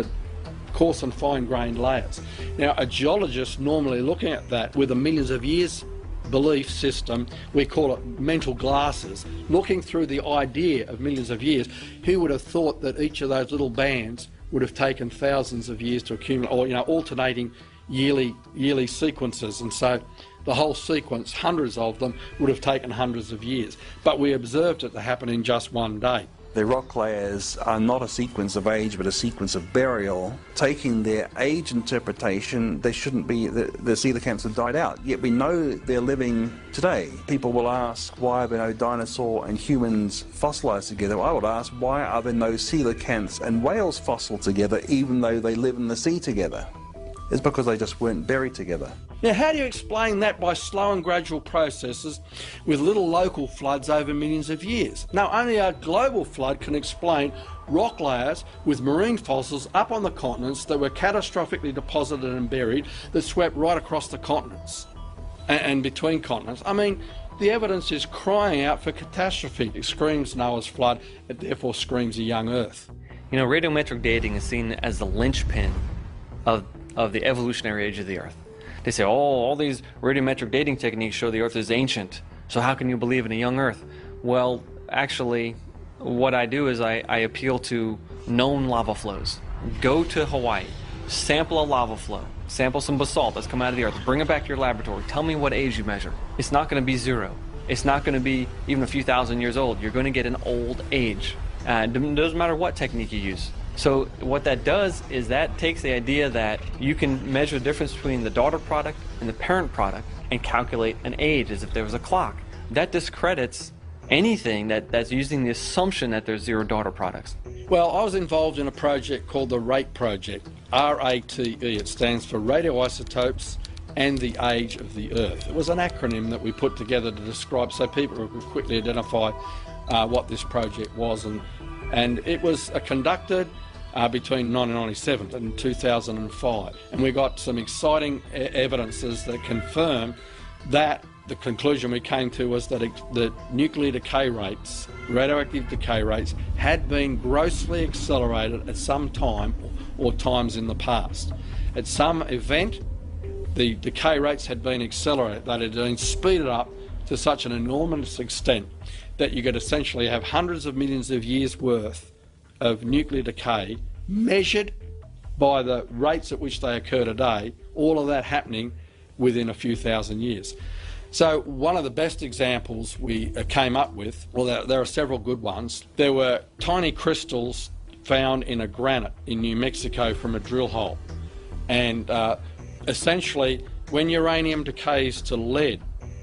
layers. Now, a geologist normally looking at that with a millions of years belief system, we call it mental glasses, looking through the idea of millions of years, who would have thought that each of those little bands would have taken thousands of years to accumulate, or alternating yearly sequences, and so the whole sequence, hundreds of them, would have taken hundreds of years. But we observed it to happen in just one day. The rock layers are not a sequence of age, but a sequence of burial. Taking their age interpretation, they shouldn't be, the coelacanths have died out. Yet we know they're living today. People will ask, why are there no dinosaur and humans fossilised together? I would ask, why are there no coelacanths and whales fossil together, even though they live in the sea together? It's because they just weren't buried together. Now, how do you explain that? By slow and gradual processes with little local floods over millions of years. Now, only a global flood can explain rock layers with marine fossils up on the continents that were catastrophically deposited and buried that swept right across the continents and between continents. I mean, the evidence is crying out for catastrophe. It screams Noah's flood, it therefore screams a young Earth. You know, radiometric dating is seen as the linchpin of the evolutionary age of the Earth. They say, oh, all these radiometric dating techniques show the Earth is ancient, so how can you believe in a young Earth? Well, actually, what I do is I appeal to known lava flows. Go to Hawaii, sample a lava flow, sample some basalt that's come out of the Earth, bring it back to your laboratory, tell me what age you measure. It's not going to be zero. It's not going to be even a few thousand years old. You're going to get an old age. It doesn't matter what technique you use. So what that does is that takes the idea that you can measure the difference between the daughter product and the parent product and calculate an age as if there was a clock. That discredits anything that's using the assumption that there's zero daughter products. Well, I was involved in a project called the RATE project, RATE. It stands for Radioisotopes and the Age of the Earth. It was an acronym that we put together to describe so people could quickly identify what this project was, and it was conducted between 1997 and 2005, and we got some exciting evidences that confirm that the conclusion we came to was that the nuclear decay rates, radioactive decay rates, had been grossly accelerated at some time or times in the past. At some event, the decay rates had been accelerated, that had been speeded up to such an enormous extent that you could essentially have hundreds of millions of years worth of nuclear decay measured by the rates at which they occur today, all of that happening within a few thousand years. So one of the best examples we came up with, well, there are several good ones. There were tiny crystals found in a granite in New Mexico from a drill hole. And essentially, when uranium decays to lead,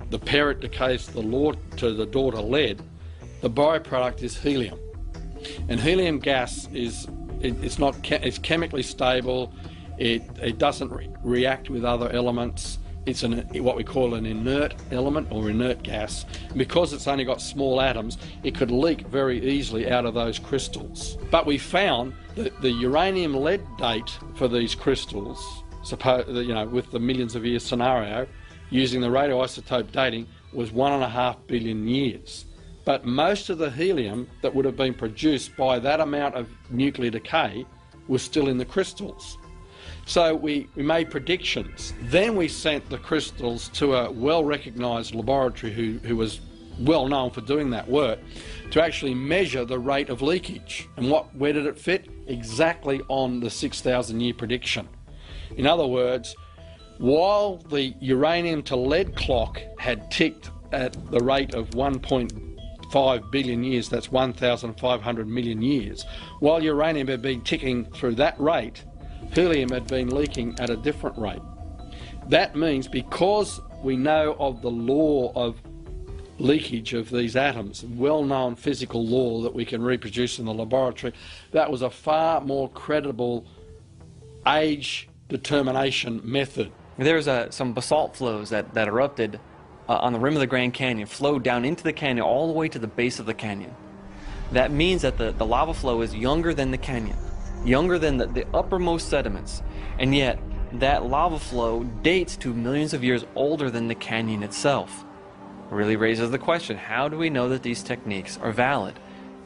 the parent decays to the daughter lead, the byproduct is helium. And helium gas it's chemically stable. It doesn't react with other elements. It's what we call an inert element or inert gas. Because it's only got small atoms, it could leak very easily out of those crystals. But we found that the uranium lead date for these crystals, with the millions of years scenario, using the radioisotope dating, was 1.5 billion years. But most of the helium that would have been produced by that amount of nuclear decay was still in the crystals. So we made predictions. Then we sent the crystals to a well-recognised laboratory who was well known for doing that work to actually measure the rate of leakage. And where did it fit? Exactly on the 6,000 year prediction. In other words, while the uranium to lead clock had ticked at the rate of 1.5 billion years, that's 1,500 million years, while uranium had been ticking through that rate, helium had been leaking at a different rate. That means because we know of the law of leakage of these atoms, well-known physical law that we can reproduce in the laboratory, that was a far more credible age determination method. There was some basalt flows that erupted on the rim of the Grand Canyon, flowed down into the canyon all the way to the base of the canyon. That means that the lava flow is younger than the canyon, younger than the uppermost sediments, and yet that lava flow dates to millions of years older than the canyon itself. It really raises the question, how do we know that these techniques are valid?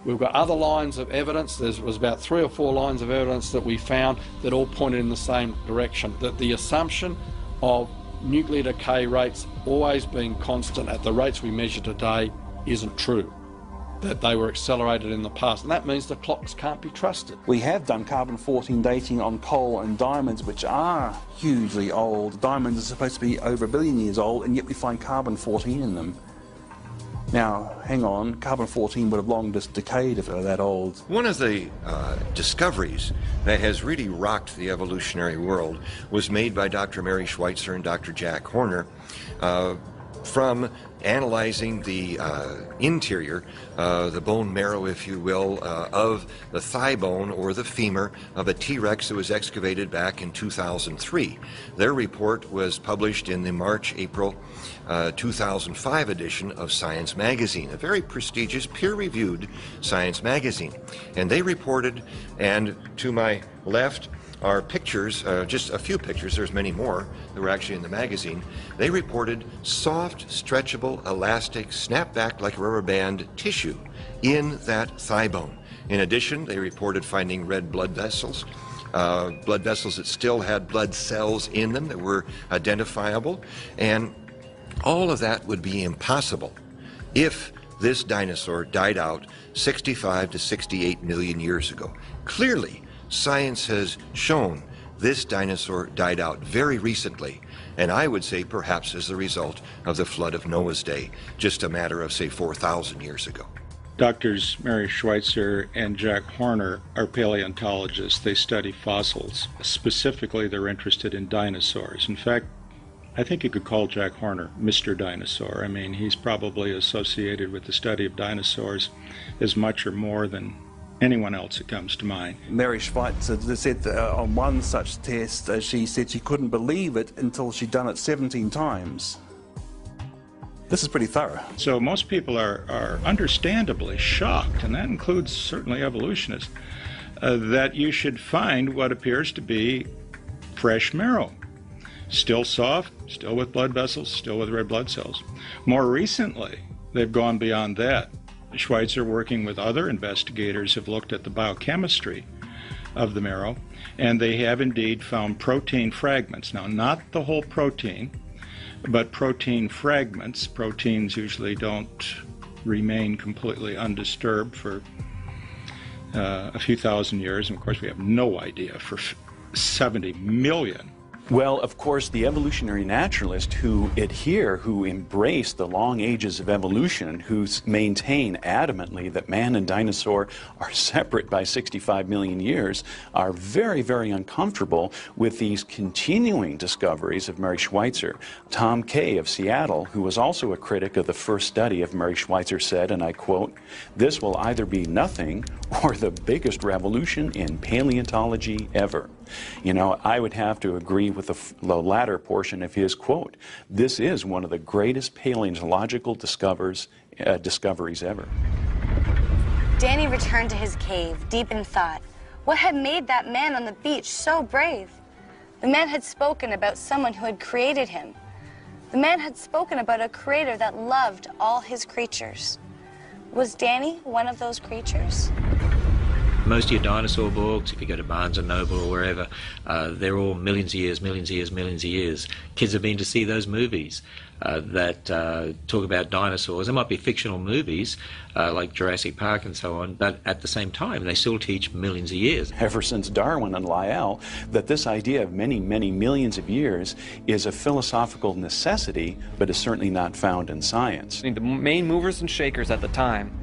We've got other lines of evidence. There was about 3 or 4 lines of evidence that we found that all pointed in the same direction, that the assumption of nuclear decay rates always being constant at the rates we measure today isn't true, that they were accelerated in the past, and that means the clocks can't be trusted. We have done carbon-14 dating on coal and diamonds, which are hugely old. Diamonds are supposed to be over 1 billion years old, and yet we find carbon-14 in them. Now, hang on, carbon-14 would have long just decayed if it were that old. One of the discoveries that has really rocked the evolutionary world was made by Dr. Mary Schweitzer and Dr. Jack Horner from analyzing the interior, the bone marrow, if you will, of the thigh bone or the femur of a T-Rex that was excavated back in 2003. Their report was published in the March-April 2005 edition of Science Magazine, a very prestigious, peer-reviewed science magazine. And they reported, and to my left are pictures, just a few pictures, there's many more that were actually in the magazine. They reported soft, stretchable, elastic, snap back like a rubber band tissue in that thigh bone. In addition, they reported finding red blood vessels that still had blood cells in them that were identifiable, and all of that would be impossible if this dinosaur died out 65 to 68 million years ago. Clearly, science has shown this dinosaur died out very recently, and I would say perhaps as a result of the flood of Noah's day, just a matter of, say, 4,000 years ago. Doctors Mary Schweitzer and Jack Horner are paleontologists. They study fossils. Specifically, they're interested in dinosaurs. In fact, I think you could call Jack Horner Mr. Dinosaur. I mean, he's probably associated with the study of dinosaurs as much or more than anyone else that comes to mind. Mary Schweitzer said that on one such test, she said she couldn't believe it until she'd done it 17 times. This is pretty thorough. So most people are understandably shocked, and that includes certainly evolutionists, that you should find what appears to be fresh marrow. Still soft, still with blood vessels, still with red blood cells. More recently, they've gone beyond that. Schweitzer, working with other investigators, have looked at the biochemistry of the marrow, and they have indeed found protein fragments. Now, not the whole protein, but protein fragments. Proteins usually don't remain completely undisturbed for a few thousand years, and of course we have no idea for 70 million Well, of course, the evolutionary naturalists who embrace the long ages of evolution, who maintain adamantly that man and dinosaur are separate by 65 million years, are very, very uncomfortable with these continuing discoveries of Mary Schweitzer. Tom Kay of Seattle, who was also a critic of the first study of Mary Schweitzer, said, and I quote, "This will either be nothing or the biggest revolution in paleontology ever." You know, I would have to agree with the latter portion of his quote. This is one of the greatest paleontological discoveries ever. Danny returned to his cave, deep in thought. What had made that man on the beach so brave? The man had spoken about someone who had created him. The man had spoken about a creator that loved all his creatures. Was Danny one of those creatures? Most of your dinosaur books, if you go to Barnes & Noble or wherever, they're all millions of years, millions of years, millions of years. Kids have been to see those movies that talk about dinosaurs. They might be fictional movies like Jurassic Park and so on, but at the same time they still teach millions of years. Ever since Darwin and Lyell, that this idea of many, many millions of years is a philosophical necessity, but is certainly not found in science. I mean, the main movers and shakers at the time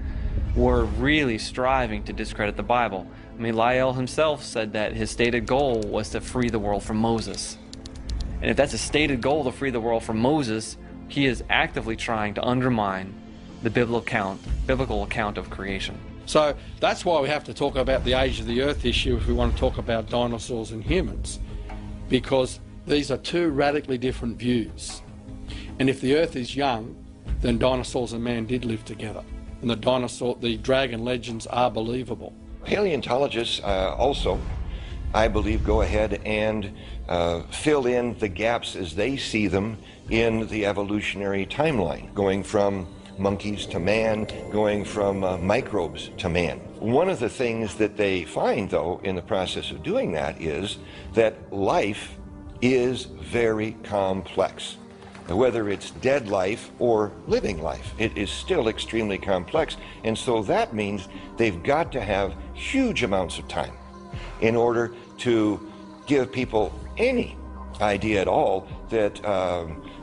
were really striving to discredit the Bible. I mean, Lyell himself said that his stated goal was to free the world from Moses. And if that's a stated goal to free the world from Moses, he is actively trying to undermine the biblical account of creation. So that's why we have to talk about the age of the earth issue if we want to talk about dinosaurs and humans, because these are two radically different views. And if the earth is young, then dinosaurs and man did live together. And the dragon legends are believable. Paleontologists also, I believe, go ahead and fill in the gaps as they see them in the evolutionary timeline, going from monkeys to man, going from microbes to man. One of the things that they find, though, in the process of doing that is that life is very complex. Whether it's dead life or living life, it is still extremely complex. And so that means they've got to have huge amounts of time in order to give people any idea at all that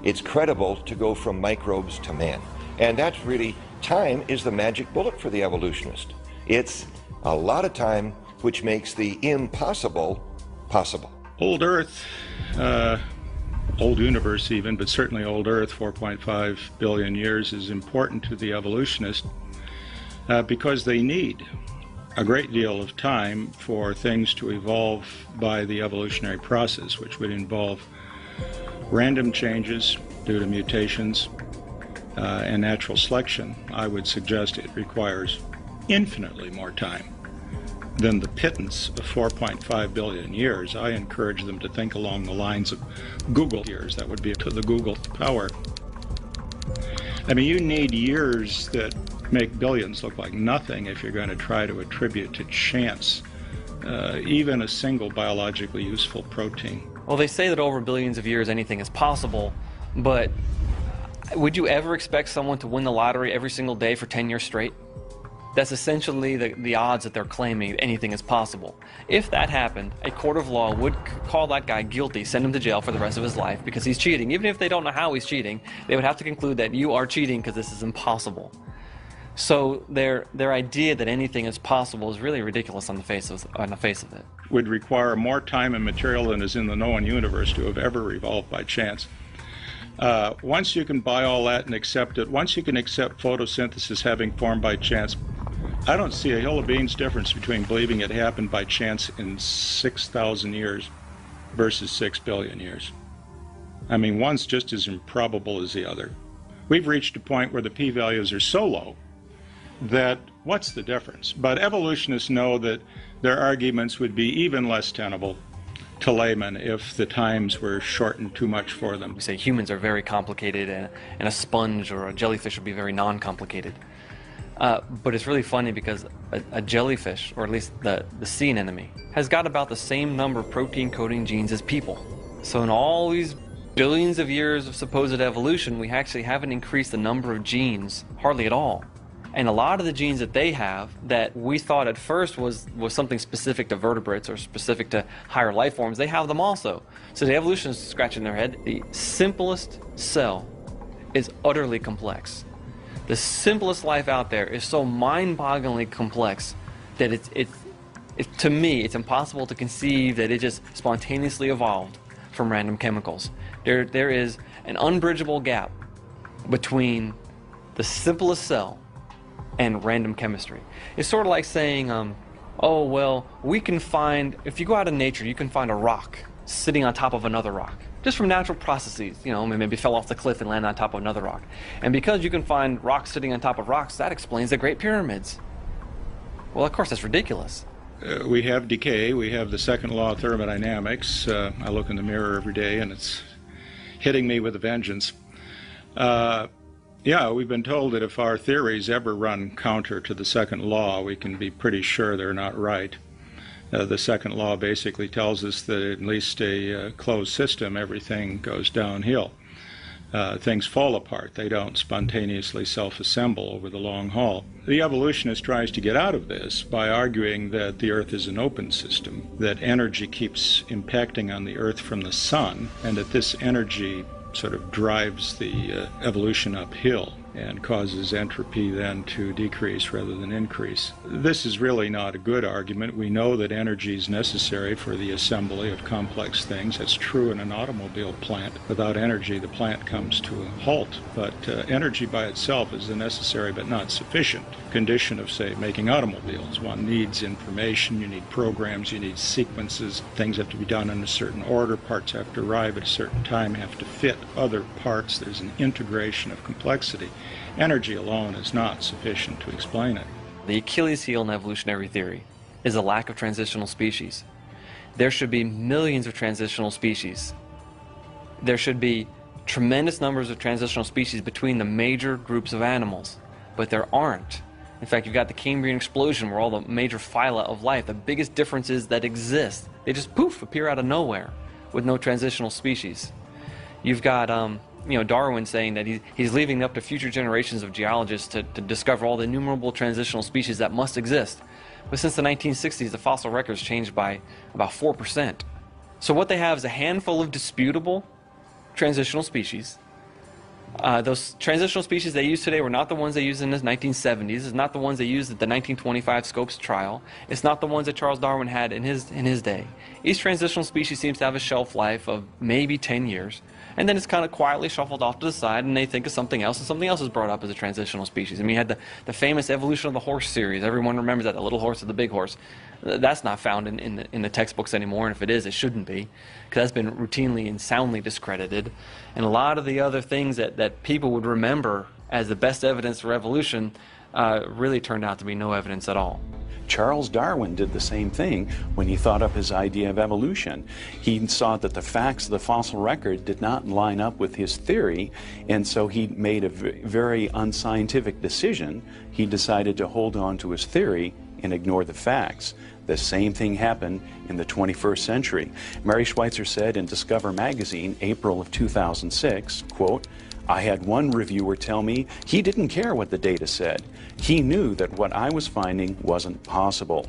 it's credible to go from microbes to man. And that's really, time is the magic bullet for the evolutionist. It's a lot of time, which makes the impossible possible. Old Earth, old universe even, but certainly old Earth, 4.5 billion years, is important to the evolutionist because they need a great deal of time for things to evolve by the evolutionary process, which would involve random changes due to mutations and natural selection. I would suggest it requires infinitely more time than the pittance of 4.5 billion years. I encourage them to think along the lines of Google years. That would be to the Google power. I mean, you need years that make billions look like nothing if you're going to try to attribute to chance even a single biologically useful protein. Well, they say that over billions of years anything is possible, but would you ever expect someone to win the lottery every single day for 10 years straight? That's essentially the odds that they're claiming anything is possible. If that happened, a court of law would call that guy guilty, send him to jail for the rest of his life because he's cheating. Even if they don't know how he's cheating, they would have to conclude that you are cheating because this is impossible. So their idea that anything is possible is really ridiculous on the face of it. Would require more time and material than is in the known universe to have ever evolved by chance. Once you can buy all that and accept it, once you can accept photosynthesis having formed by chance, I don't see a hill of beans difference between believing it happened by chance in 6,000 years versus 6 billion years. I mean, one's just as improbable as the other. We've reached a point where the p-values are so low that what's the difference? But evolutionists know that their arguments would be even less tenable to laymen if the times were shortened too much for them. We say humans are very complicated and a sponge or a jellyfish would be very non-complicated. But it's really funny because a jellyfish, or at least the sea anemone, has got about the same number of protein coding genes as people. So in all these billions of years of supposed evolution, we actually haven't increased the number of genes hardly at all. And a lot of the genes that they have that we thought at first was something specific to vertebrates or specific to higher life forms, they have them also. So the evolutionists scratching their head. The simplest cell is utterly complex. The simplest life out there is so mind-bogglingly complex that to me, it's impossible to conceive that it just spontaneously evolved from random chemicals. There is an unbridgeable gap between the simplest cell and random chemistry. It's sort of like saying, oh, well, we can find, if you go out in nature, you can find a rock sitting on top of another rock, just from natural processes. You know, maybe fell off the cliff and landed on top of another rock. And because you can find rocks sitting on top of rocks, that explains the Great Pyramids. Well, of course, that's ridiculous. We have decay. We have the second law of thermodynamics. I look in the mirror every day, and it's hitting me with a vengeance. Yeah, we've been told that if our theories ever run counter to the second law, we can be pretty sure they're not right. The second law basically tells us that at least a closed system, everything goes downhill. Things fall apart. They don't spontaneously self-assemble over the long haul. The evolutionist tries to get out of this by arguing that the Earth is an open system, that energy keeps impacting on the Earth from the sun, and that this energy sort of drives the evolution uphill and causes entropy then to decrease rather than increase. This is really not a good argument. We know that energy is necessary for the assembly of complex things. That's true in an automobile plant. Without energy, the plant comes to a halt. But energy by itself is a necessary but not sufficient condition of, say, making automobiles. One needs information, you need programs, you need sequences. Things have to be done in a certain order. Parts have to arrive at a certain time, have to fit other parts. There's an integration of complexity. Energy alone is not sufficient to explain it. The Achilles heel in evolutionary theory is a lack of transitional species. There should be millions of transitional species. There should be tremendous numbers of transitional species between the major groups of animals, but there aren't. In fact, you've got the Cambrian explosion where all the major phyla of life, the biggest differences that exist, they just poof, appear out of nowhere with no transitional species. You've got Darwin saying that he's leaving up to future generations of geologists to discover all the innumerable transitional species that must exist. But since the 1960s, the fossil record's changed by about 4%. So what they have is a handful of disputable transitional species. Those transitional species they use today were not the ones they used in the 1970s. It's not the ones they used at the 1925 Scopes trial. It's not the ones that Charles Darwin had in his day. Each transitional species seems to have a shelf life of maybe 10 years. And then it's kind of quietly shuffled off to the side, and they think of something else, and something else is brought up as a transitional species. I mean, you had the famous Evolution of the Horse series. Everyone remembers that, the little horse or the big horse. That's not found in the textbooks anymore, and if it is, it shouldn't be, because that's been routinely and soundly discredited. And a lot of the other things that people would remember as the best evidence for evolution really turned out to be no evidence at all. Charles Darwin did the same thing when he thought up his idea of evolution. He saw that the facts of the fossil record did not line up with his theory, and so he made a very unscientific decision. He decided to hold on to his theory and ignore the facts. The same thing happened in the 21st century. Mary Schweitzer said in Discover magazine, April of 2006, quote, "I had one reviewer tell me he didn't care what the data said. He knew that what I was finding wasn't possible.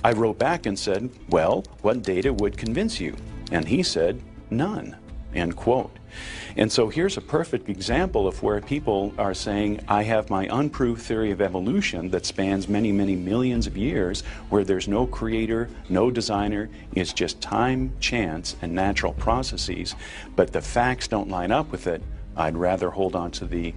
I wrote back and said, well, what data would convince you? And he said, none," end quote. And so here's a perfect example of where people are saying, I have my unproved theory of evolution that spans many, many millions of years, where there's no creator, no designer, it's just time, chance, and natural processes, but the facts don't line up with it. I'd rather hold on to the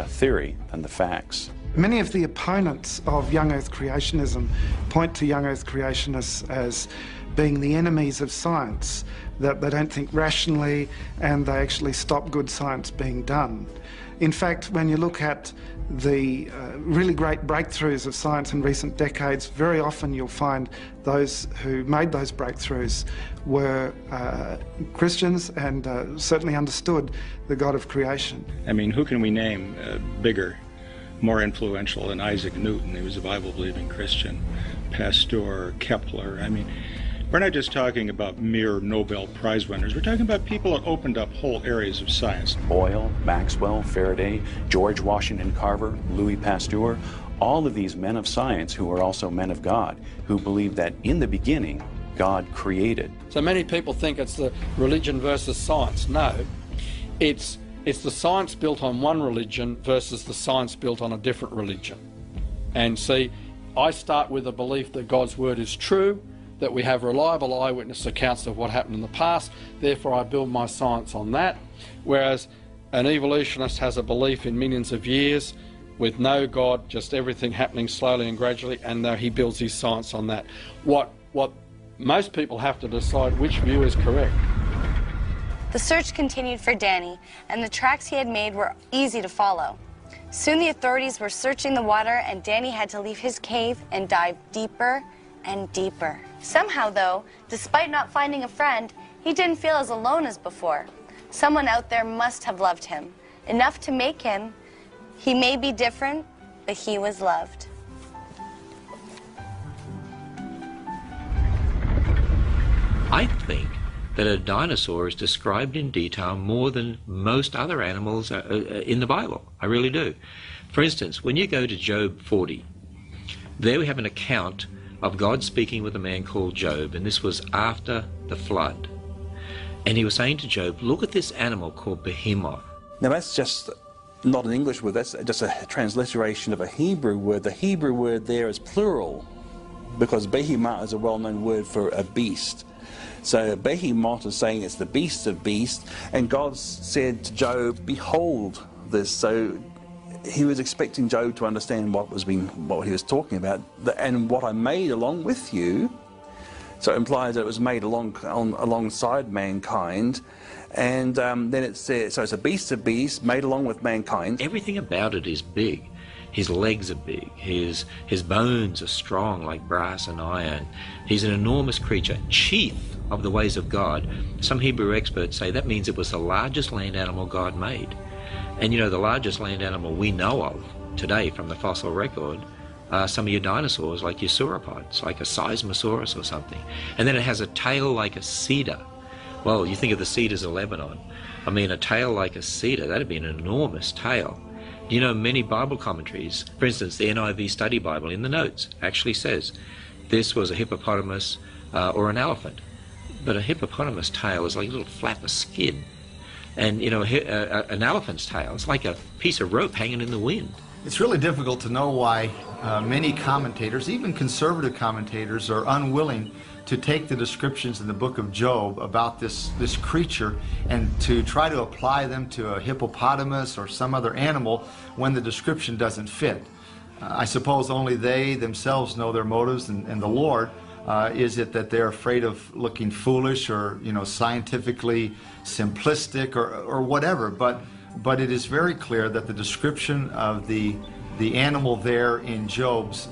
theory than the facts. Many of the opponents of young Earth creationism point to young Earth creationists as being the enemies of science, that they don't think rationally and they actually stop good science being done. In fact, when you look at the really great breakthroughs of science in recent decades, very often you'll find those who made those breakthroughs were Christians and certainly understood the God of creation. I mean, who can we name bigger, more influential than Isaac Newton? He was a Bible-believing Christian. Pasteur, Kepler. I mean, We're not just talking about mere Nobel Prize winners. We're talking about people that opened up whole areas of science. Boyle, Maxwell, Faraday, George Washington Carver, Louis Pasteur, all of these men of science who are also men of God, who believe that in the beginning, God created. So many people think it's the religion versus science. No, it's the science built on one religion versus the science built on a different religion. And see, I start with the belief that God's word is true, that we have reliable eyewitness accounts of what happened in the past, therefore I build my science on that. Whereas an evolutionist has a belief in millions of years with no God, just everything happening slowly and gradually, and he builds his science on that. What most people have to decide which view is correct. The search continued for Danny, and the tracks he had made were easy to follow. Soon the authorities were searching the water, and Danny had to leave his cave and dive deeper and deeper. Somehow, though, despite not finding a friend, he didn't feel as alone as before. Someone out there must have loved him, enough to make him. He may be different, but he was loved. I think that a dinosaur is described in detail more than most other animals in the Bible. I really do. For instance, when you go to Job 40, there we have an account of God speaking with a man called Job, and this was after the flood. And he was saying to Job, look at this animal called behemoth. Now that's just not an English word, that's just a transliteration of a Hebrew word. The Hebrew word there is plural, because behemoth is a well-known word for a beast. So behemoth is saying it's the beast of beasts, and God said to Job, behold this. So he was expecting Job to understand what he was talking about, and what I made along with you. So it implies that it was made alongside mankind, and then it says, so it's a beast of beasts made along with mankind. Everything about it is big. His legs are big, his bones are strong like brass and iron. He's an enormous creature, chief of the ways of God. Some Hebrew experts say that means it was the largest land animal God made. And you know, the largest land animal we know of today from the fossil record are some of your dinosaurs, like your sauropods, like a Seismosaurus or something. And then it has a tail like a cedar. Well, you think of the cedars of Lebanon. I mean, a tail like a cedar, that'd be an enormous tail. You know, many Bible commentaries, for instance, the NIV Study Bible in the notes actually says this was a hippopotamus or an elephant. But a hippopotamus tail is like a little flap of skin. And, you know, an elephant's tail, it's like a piece of rope hanging in the wind. It's really difficult to know why many commentators, even conservative commentators, are unwilling to take the descriptions in the book of Job about this creature and to try to apply them to a hippopotamus or some other animal when the description doesn't fit. I suppose only they themselves know their motives, and the Lord. Is it that they're afraid of looking foolish or, you know, scientifically simplistic or whatever? But it is very clear that the description of the animal there in Job's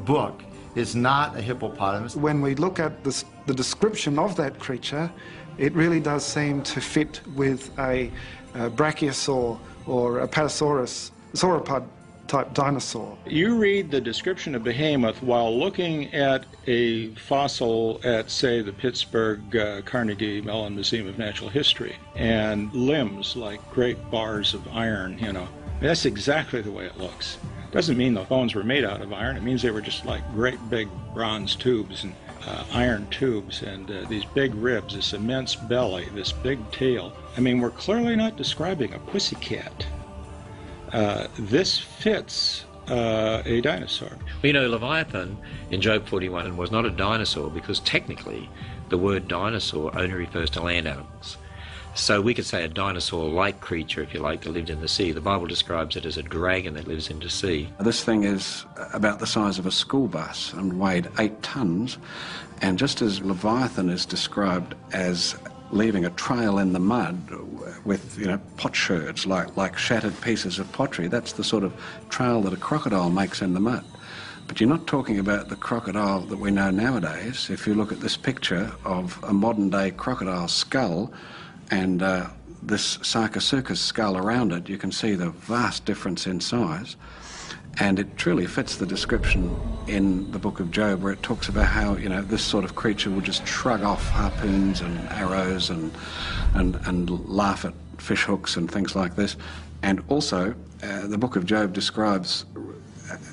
book is not a hippopotamus. When we look at the description of that creature, it really does seem to fit with a brachiosaur or a Apatosaurus sauropod type dinosaur. You read the description of behemoth while looking at a fossil at, say, the Pittsburgh Carnegie Mellon Museum of Natural History, and limbs like great bars of iron, you know. That's exactly the way it looks. Doesn't mean the bones were made out of iron. It means they were just like great big bronze tubes and iron tubes, and these big ribs, this immense belly, this big tail. I mean, we're clearly not describing a pussycat. This fits a dinosaur. Well, you know, Leviathan in Job 41 was not a dinosaur because technically the word dinosaur only refers to land animals. So we could say a dinosaur-like creature, if you like, that lived in the sea. The Bible describes it as a dragon that lives in the sea. This thing is about the size of a school bus and weighed 8 tons. And just as Leviathan is described as leaving a trail in the mud with, you know, potsherds, like shattered pieces of pottery, that's the sort of trail that a crocodile makes in the mud. But you're not talking about the crocodile that we know nowadays. If you look at this picture of a modern-day crocodile skull and this Sarcosuchus skull around it, you can see the vast difference in size. And it truly fits the description in the book of Job, where it talks about how, you know, this sort of creature will just shrug off harpoons and arrows and laugh at fish hooks and things like this. And also, the book of Job describes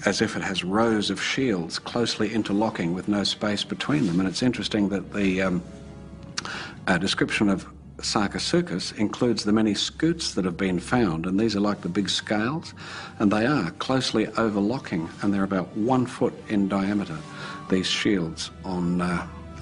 as if it has rows of shields closely interlocking with no space between them. And it's interesting that the description of Sarcosuchus includes the many scutes that have been found, and these are like the big scales, and they are closely overlocking, and they're about 1 foot in diameter, these shields on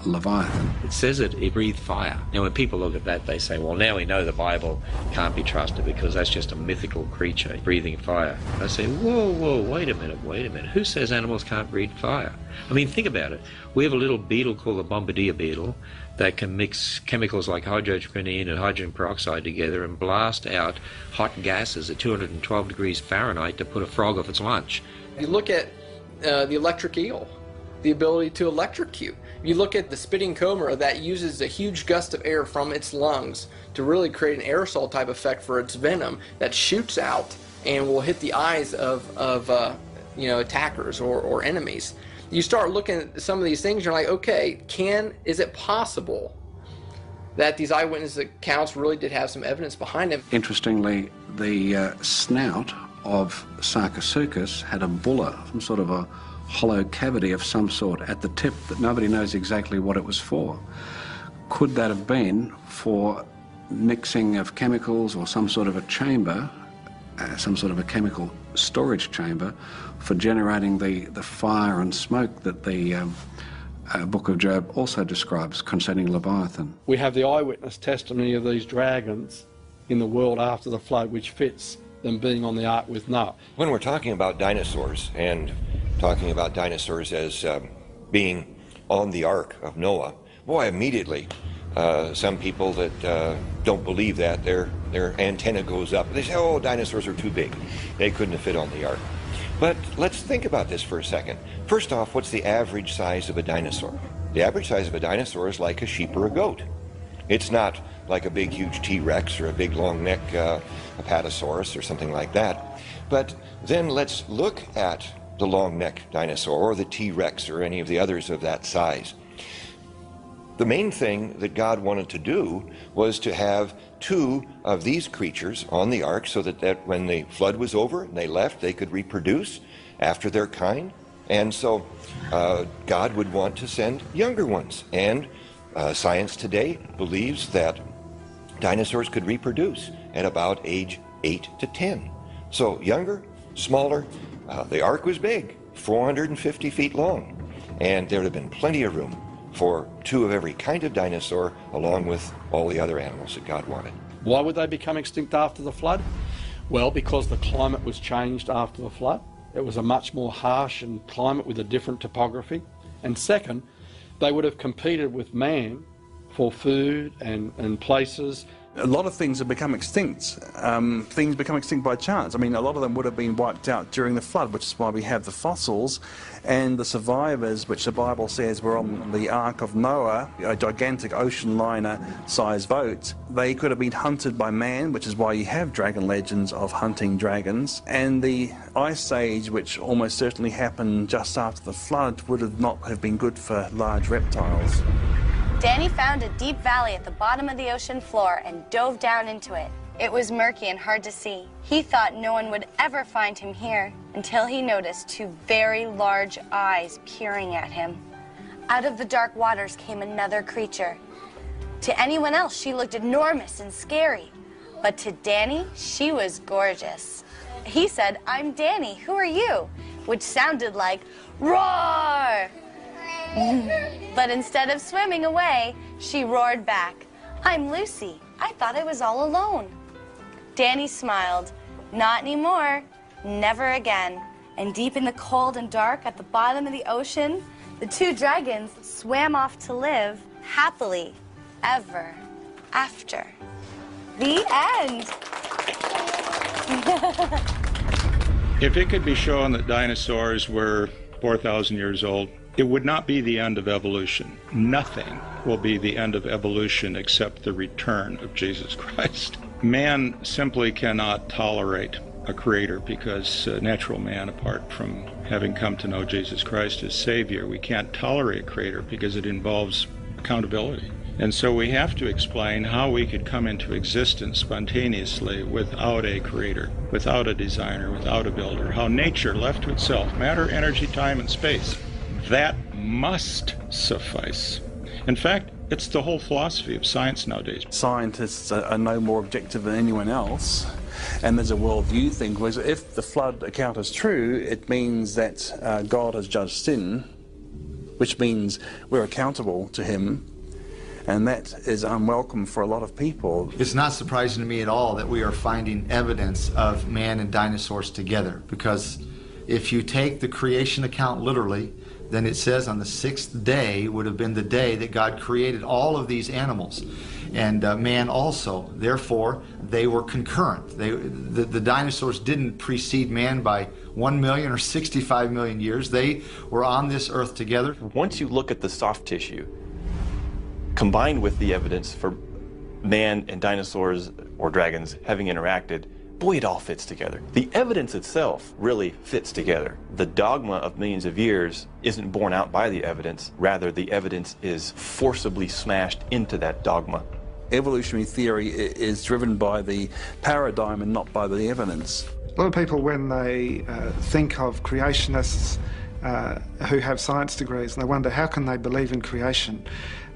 Leviathan. It says it breathed fire. Now when people look at that, they say, well, now we know the Bible can't be trusted because that's just a mythical creature breathing fire. I say, whoa, wait a minute. Who says animals can't breathe fire? I mean, think about it. We have a little beetle called the bombardier beetle that can mix chemicals like hydrogenine and hydrogen peroxide together and blast out hot gases at 212 degrees Fahrenheit to put a frog off its lunch. You look at the electric eel, the ability to electrocute. You look at the spitting cobra that uses a huge gust of air from its lungs to really create an aerosol type effect for its venom that shoots out and will hit the eyes of attackers or enemies. You start looking at some of these things, you're like, okay, is it possible that these eyewitness accounts really did have some evidence behind them? Interestingly, the snout of Sarcosuchus had a bulla, some sort of a hollow cavity of some sort at the tip that nobody knows exactly what it was for. Could that have been for mixing of chemicals or some sort of a chamber, some sort of a chemical storage chamber for generating the fire and smoke that the book of Job also describes concerning Leviathan? We have the eyewitness testimony of these dragons in the world after the flood, which fits them being on the ark with Noah. When we're talking about dinosaurs and talking about dinosaurs as being on the ark of Noah, boy, immediately some people that don't believe that, their antenna goes up. They say, oh, dinosaurs are too big. They couldn't have fit on the ark. But let's think about this for a second. First off, what's the average size of a dinosaur? The average size of a dinosaur is like a sheep or a goat. It's not like a big, huge T-Rex or a big, long neck Apatosaurus or something like that. But then let's look at the long neck dinosaur or the T-Rex or any of the others of that size. The main thing that God wanted to do was to have 2 of these creatures on the ark so that when the flood was over and they left, they could reproduce after their kind. And so God would want to send younger ones. And science today believes that dinosaurs could reproduce at about age 8 to 10. So younger, smaller. The ark was big, 450 feet long. And there would have been plenty of room for 2 of every kind of dinosaur, along with all the other animals that God wanted. Why would they become extinct after the flood? Well, because the climate was changed after the flood. It was a much more harsh climate with a different topography. And second, they would have competed with man for food and places. A lot of things have become extinct. Things become extinct by chance. I mean, a lot of them would have been wiped out during the flood, which is why we have the fossils. And the survivors, which the Bible says were on the Ark of Noah, a gigantic ocean liner-sized boat, they could have been hunted by man, which is why you have dragon legends of hunting dragons. And the Ice Age, which almost certainly happened just after the flood, would not have been good for large reptiles. Danny found a deep valley at the bottom of the ocean floor and dove down into it. It was murky and hard to see. He thought no one would ever find him here until he noticed 2 very large eyes peering at him. Out of the dark waters came another creature. To anyone else, she looked enormous and scary. But to Danny, she was gorgeous. He said, "I'm Danny, who are you?" Which sounded like, "Roar!" But instead of swimming away, she roared back, "I'm Lucy. I thought I was all alone." Danny smiled. Not anymore. Never again. And deep in the cold and dark at the bottom of the ocean, the 2 dragons swam off to live happily ever after. The end. If it could be shown that dinosaurs were 4,000 years old, it would not be the end of evolution. Nothing will be the end of evolution except the return of Jesus Christ. Man simply cannot tolerate a creator, because natural man, apart from having come to know Jesus Christ as Savior, we can't tolerate a creator because it involves accountability. And so we have to explain how we could come into existence spontaneously without a creator, without a designer, without a builder, how nature left to itself, matter, energy, time, and space, that must suffice. In fact, it's the whole philosophy of science nowadays. Scientists are no more objective than anyone else, and there's a worldview thing, because if the flood account is true, it means that God has judged sin, which means we're accountable to him, and that is unwelcome for a lot of people. It's not surprising to me at all that we are finding evidence of man and dinosaurs together, because if you take the creation account literally, then it says on the sixth day would have been the day that God created all of these animals, and man also. Therefore, they were concurrent. The dinosaurs didn't precede man by 1 million or 65 million years. They were on this earth together. Once you look at the soft tissue, combined with the evidence for man and dinosaurs or dragons having interacted, boy, it all fits together. The evidence itself really fits together. The dogma of millions of years isn't borne out by the evidence. Rather, the evidence is forcibly smashed into that dogma. Evolutionary theory is driven by the paradigm and not by the evidence. A lot of people, when they think of creationists who have science degrees, and they wonder how can they believe in creation.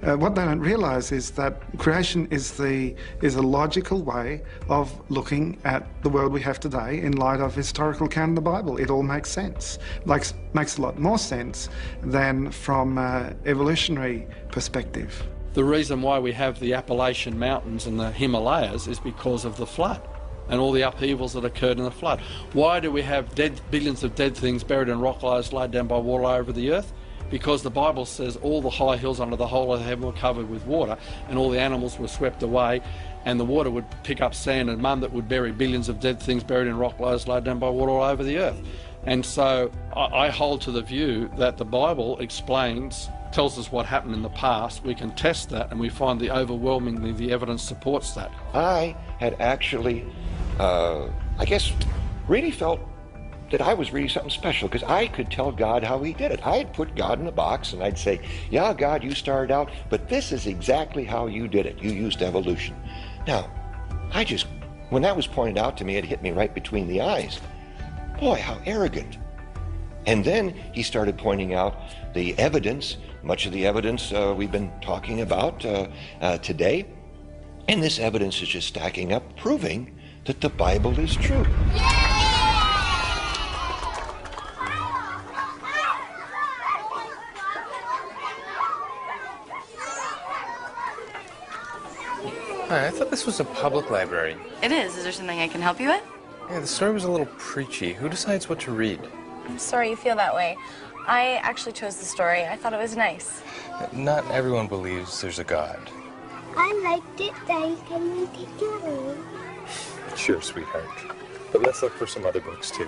What they don't realise is that creation is a logical way of looking at the world we have today in light of historical account in the Bible. It all makes sense. Makes a lot more sense than from evolutionary perspective. The reason why we have the Appalachian Mountains and the Himalayas is because of the flood and all the upheavals that occurred in the flood. Why do we have billions of dead things buried in rock layers laid down by water over the earth? Because the Bible says all the high hills under the whole of heaven were covered with water, and all the animals were swept away, and the water would pick up sand and mud that would bury billions of dead things buried in rock layers laid down by water all over the earth. And so I hold to the view that the Bible tells us what happened in the past. We can test that, and we find overwhelmingly the evidence supports that. I had actually, I guess, really felt that I was really something special, because I could tell God how he did it. I'd put God in a box and I'd say, yeah, God, you started out, but this is exactly how you did it. You used evolution. Now, when that was pointed out to me, it hit me right between the eyes. Boy, how arrogant. And then he started pointing out the evidence, much of the evidence we've been talking about today. And this evidence is just stacking up, proving that the Bible is true. Hi, I thought this was a public library. It is. Is there something I can help you with? Yeah, the story was a little preachy. Who decides what to read? I'm sorry you feel that way. I actually chose the story. I thought it was nice. Not everyone believes there's a God. I liked it, Daddy. Can we take it home? Sure, sweetheart. But let's look for some other books, too.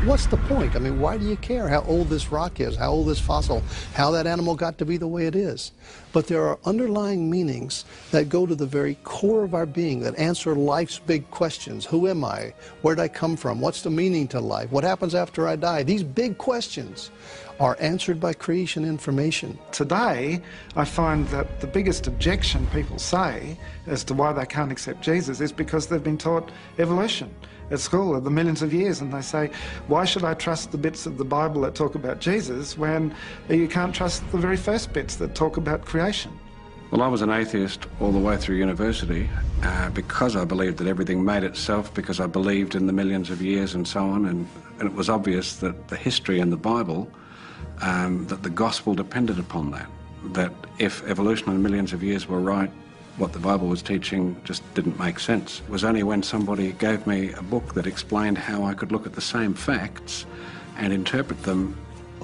What's the point? I mean, why do you care how old this rock is, how old this fossil, how that animal got to be the way it is? But there are underlying meanings that go to the very core of our being, that answer life's big questions. Who am I? Where did I come from? What's the meaning to life? What happens after I die? These big questions are answered by creation information. Today, I find that the biggest objection people say as to why they can't accept Jesus is because they've been taught evolution at school of the millions of years, and they say, why should I trust the bits of the Bible that talk about Jesus when you can't trust the very first bits that talk about creation? Well, I was an atheist all the way through university because I believed that everything made itself, because I believed in the millions of years and so on, and it was obvious that the history in the Bible, that the gospel depended upon that if evolution and millions of years were right, what the Bible was teaching just didn't make sense. It was only when somebody gave me a book that explained how I could look at the same facts and interpret them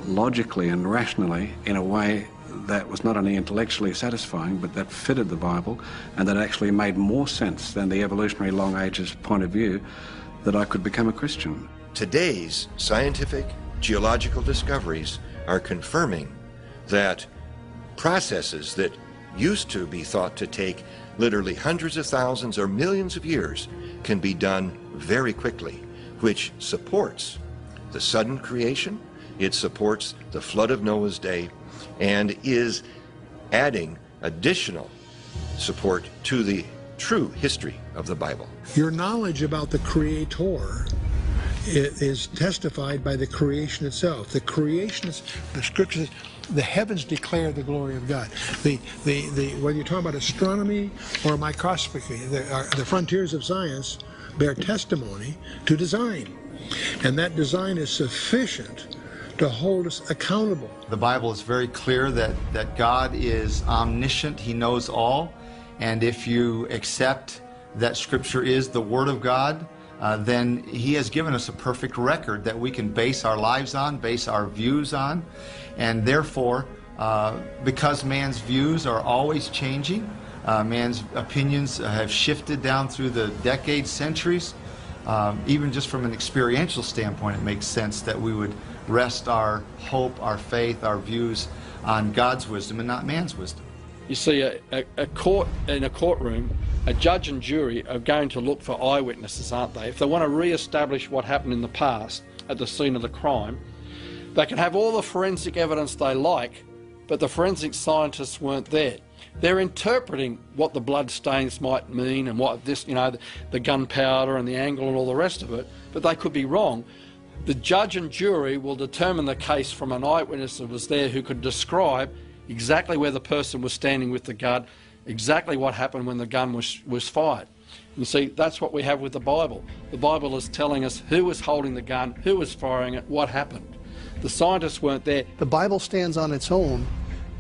logically and rationally in a way that was not only intellectually satisfying, but that fitted the Bible and that actually made more sense than the evolutionary long ages point of view, that I could become a Christian. Today's scientific geological discoveries are confirming that processes that used to be thought to take literally hundreds of thousands or millions of years can be done very quickly, which supports the sudden creation, it supports the flood of Noah's day, and is adding additional support to the true history of the Bible. Your knowledge about the Creator is testified by the creation itself. The creation is, the scripture says, the heavens declare the glory of God. Whether you're talking about astronomy or microscopy, the frontiers of science bear testimony to design. And that design is sufficient to hold us accountable. The Bible is very clear that God is omniscient. He knows all. And if you accept that Scripture is the Word of God, then He has given us a perfect record that we can base our lives on, base our views on. And therefore, because man's views are always changing, man's opinions have shifted down through the decades, centuries, even just from an experiential standpoint, it makes sense that we would rest our hope, our faith, our views on God's wisdom and not man's wisdom. You see, a court, in a courtroom, a judge and jury are going to look for eyewitnesses, aren't they? If they want to re-establish what happened in the past at the scene of the crime, they can have all the forensic evidence they like, but the forensic scientists weren't there. They're interpreting what the blood stains might mean and what this, you know, the gunpowder and the angle and all the rest of it, but they could be wrong. The judge and jury will determine the case from an eyewitness that was there who could describe exactly where the person was standing with the gun, exactly what happened when the gun was fired. You see, that's what we have with the Bible. The Bible is telling us who was holding the gun, who was firing it, what happened. The scientists weren't there. The Bible stands on its own,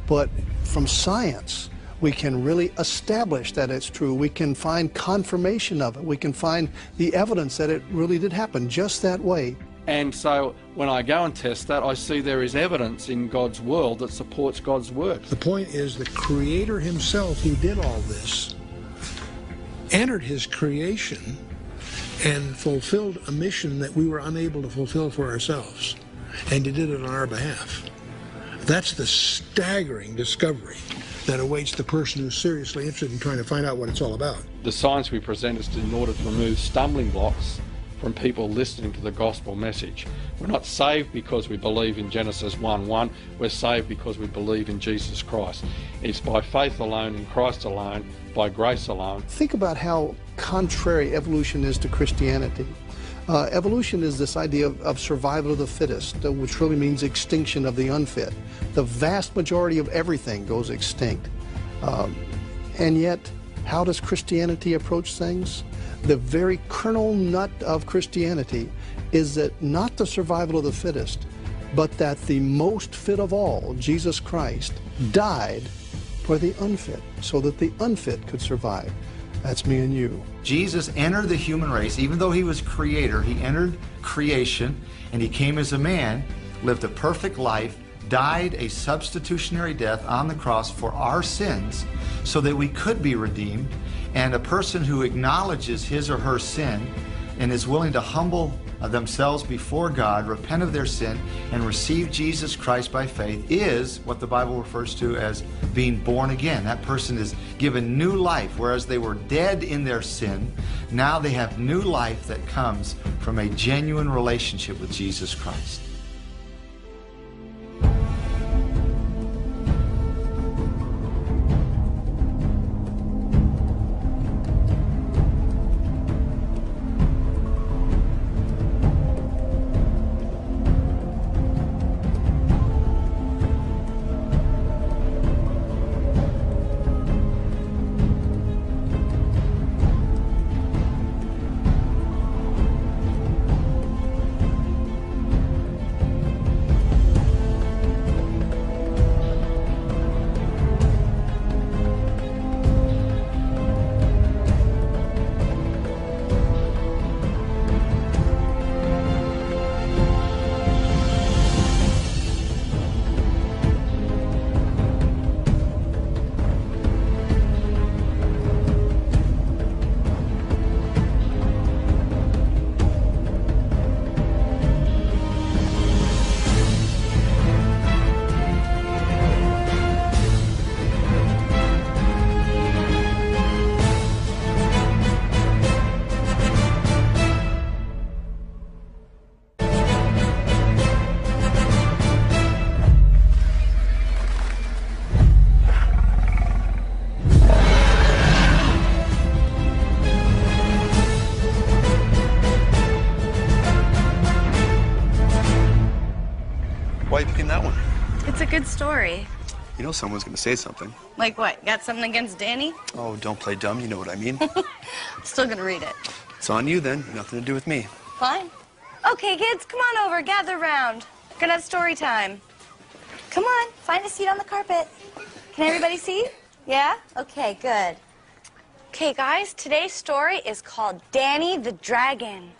but from science, we can really establish that it's true. We can find confirmation of it. We can find the evidence that it really did happen just that way. And so when I go and test that, I see there is evidence in God's world that supports God's work. The point is the Creator Himself, who did all this, entered His creation and fulfilled a mission that we were unable to fulfill for ourselves. And He did it on our behalf. That's the staggering discovery that awaits the person who's seriously interested in trying to find out what it's all about. The science we present is in order to remove stumbling blocks from people listening to the gospel message. We're not saved because we believe in Genesis 1:1. We're saved because we believe in Jesus Christ. It's by faith alone, in Christ alone, by grace alone. Think about how contrary evolution is to Christianity. Evolution is this idea of survival of the fittest, which really means extinction of the unfit. The vast majority of everything goes extinct. And yet, how does Christianity approach things? The very kernel nut of Christianity is that not the survival of the fittest, but that the most fit of all, Jesus Christ, died for the unfit, so that the unfit could survive. That's me and you. Jesus entered the human race. Even though He was Creator, He entered creation, and He came as a man, lived a perfect life, died a substitutionary death on the cross for our sins so that we could be redeemed. And a person who acknowledges his or her sin and is willing to humble themselves before God, repent of their sin, and receive Jesus Christ by faith is what the Bible refers to as being born again. That person is given new life, whereas they were dead in their sin. Now they have new life that comes from a genuine relationship with Jesus Christ. Came that one. It's a good story. You know someone's going to say something. Like what? Got something against Danny? Oh, don't play dumb. You know what I mean. Still gonna read it. It's on you then. Nothing to do with me. Fine. Okay, kids, come on over. Gather round. We're gonna have story time. Come on, find a seat on the carpet. Can everybody see? Yeah? Okay, good. Okay, guys, today's story is called Danny the Dragon.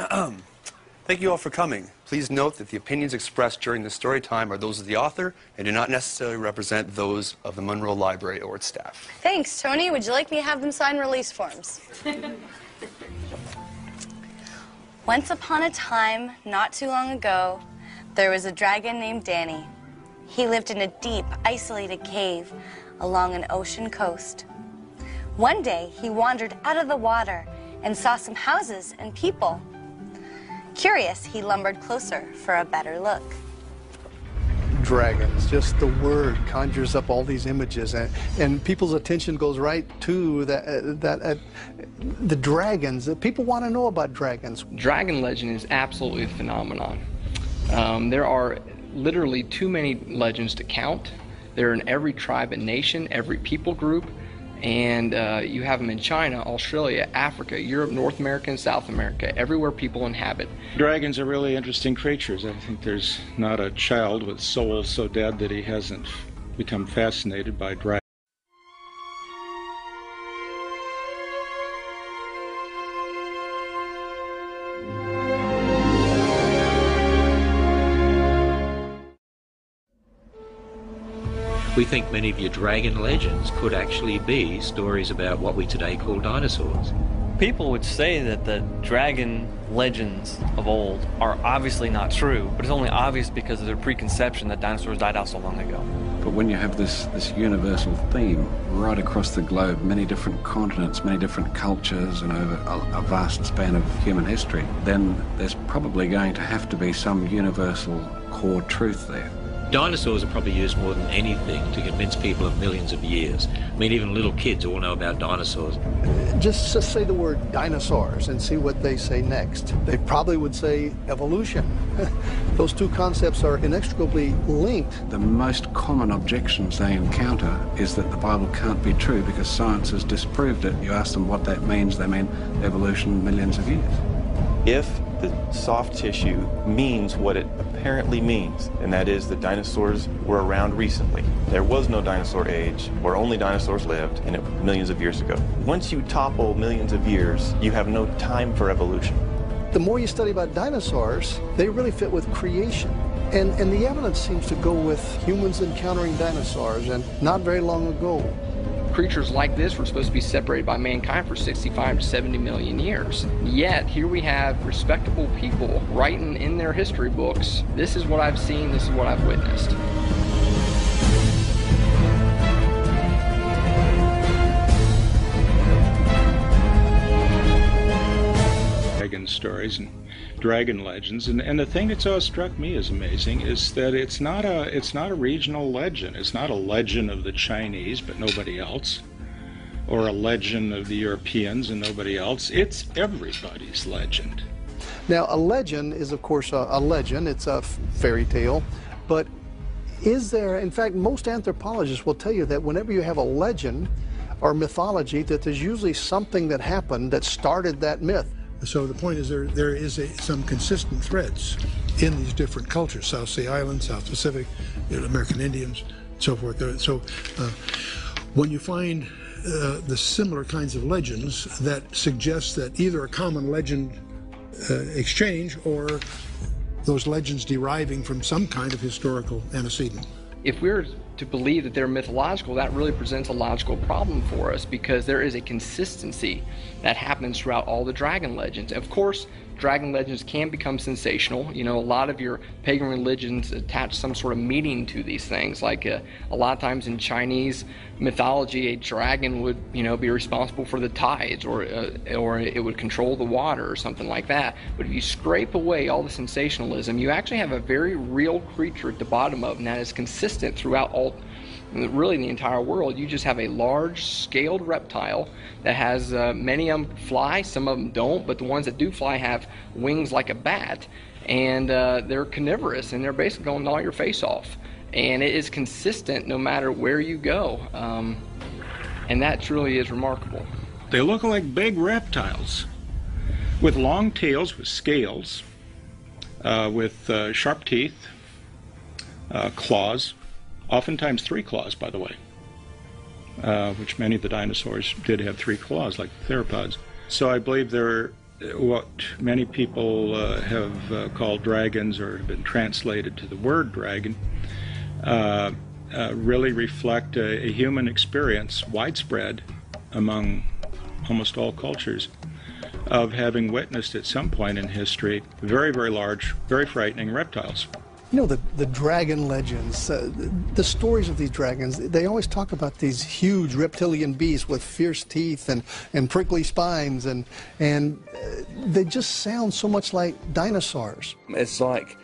Thank you all for coming. Please note that the opinions expressed during the story time are those of the author and do not necessarily represent those of the Monroe Library or its staff. Thanks, Tony. Would you like me to have them sign release forms? Once upon a time, not too long ago, there was a dragon named Danny. He lived in a deep, isolated cave along an ocean coast. One day, he wandered out of the water and saw some houses and people. Curious, he lumbered closer for a better look. Dragons, just the word conjures up all these images, and people's attention goes right to the dragons. People want to know about dragons. Dragon legend is absolutely a phenomenon. There are literally too many legends to count. They're in every tribe and nation, every people group, and you have them in China, Australia, Africa, Europe, North America, and South America, everywhere people inhabit. Dragons are really interesting creatures. I think there's not a child with soul so dead that he hasn't become fascinated by dragons. We think many of your dragon legends could actually be stories about what we today call dinosaurs. People would say that the dragon legends of old are obviously not true, but it's only obvious because of their preconception that dinosaurs died out so long ago. But when you have this universal theme right across the globe, many different continents, many different cultures, and over a vast span of human history, then there's probably going to have to be some universal core truth there. Dinosaurs are probably used more than anything to convince people of millions of years. I mean, even little kids all know about dinosaurs. Just say the word dinosaurs and see what they say next. They probably would say evolution. Those two concepts are inextricably linked. The most common objections they encounter is that the Bible can't be true because science has disproved it. You ask them what that means, they mean evolution millions of years. If the soft tissue means what it apparently means, and that is that dinosaurs were around recently. There was no dinosaur age where only dinosaurs lived, and it millions of years ago. Once you topple millions of years, you have no time for evolution. The more you study about dinosaurs, they really fit with creation. And the evidence seems to go with humans encountering dinosaurs, and not very long ago. Creatures like this were supposed to be separated by mankind for 65 to 70 million years. Yet, here we have respectable people writing in their history books, this is what I've seen, this is what I've witnessed. Dragon stories and dragon legends, and the thing that's always struck me as amazing is that it's not a regional legend. It's not a legend of the Chinese but nobody else, or a legend of the Europeans and nobody else. It's everybody's legend. Now, a legend is, of course, a legend. It's a fairy tale, but is there, in fact, most anthropologists will tell you that whenever you have a legend or mythology, that there's usually something that happened that started that myth. So the point is there is some consistent threads in these different cultures, South Sea Islands, South Pacific, American Indians, so forth. So when you find the similar kinds of legends that suggest that either a common legend exchange or those legends deriving from some kind of historical antecedent. If we're to believe that they're mythological, that really presents a logical problem for us because there is a consistency that happens throughout all the dragon legends. Of course, dragon legends can become sensational. You know, a lot of your pagan religions attach some sort of meaning to these things. Like a lot of times in Chinese mythology, a dragon would, you know, be responsible for the tides, or it would control the water or something like that. But if you scrape away all the sensationalism, you actually have a very real creature at the bottom of it, and that is consistent throughout really the entire world. You just have a large scaled reptile that has many of them fly, some of them don't, but the ones that do fly have wings like a bat, and they're carnivorous, and they're basically going to gnaw your face off. And it is consistent no matter where you go, and that truly is remarkable. They look like big reptiles with long tails, with scales, with sharp teeth, claws, oftentimes 3 claws, by the way, which many of the dinosaurs did have 3 claws, like the theropods. So I believe they're what many people have called dragons, or have been translated to the word dragon, really reflect a human experience, widespread among almost all cultures, of having witnessed at some point in history very, very large, very frightening reptiles. You know, the dragon legends, the stories of these dragons, they always talk about these huge reptilian beasts with fierce teeth and prickly spines, and they just sound so much like dinosaurs. It's like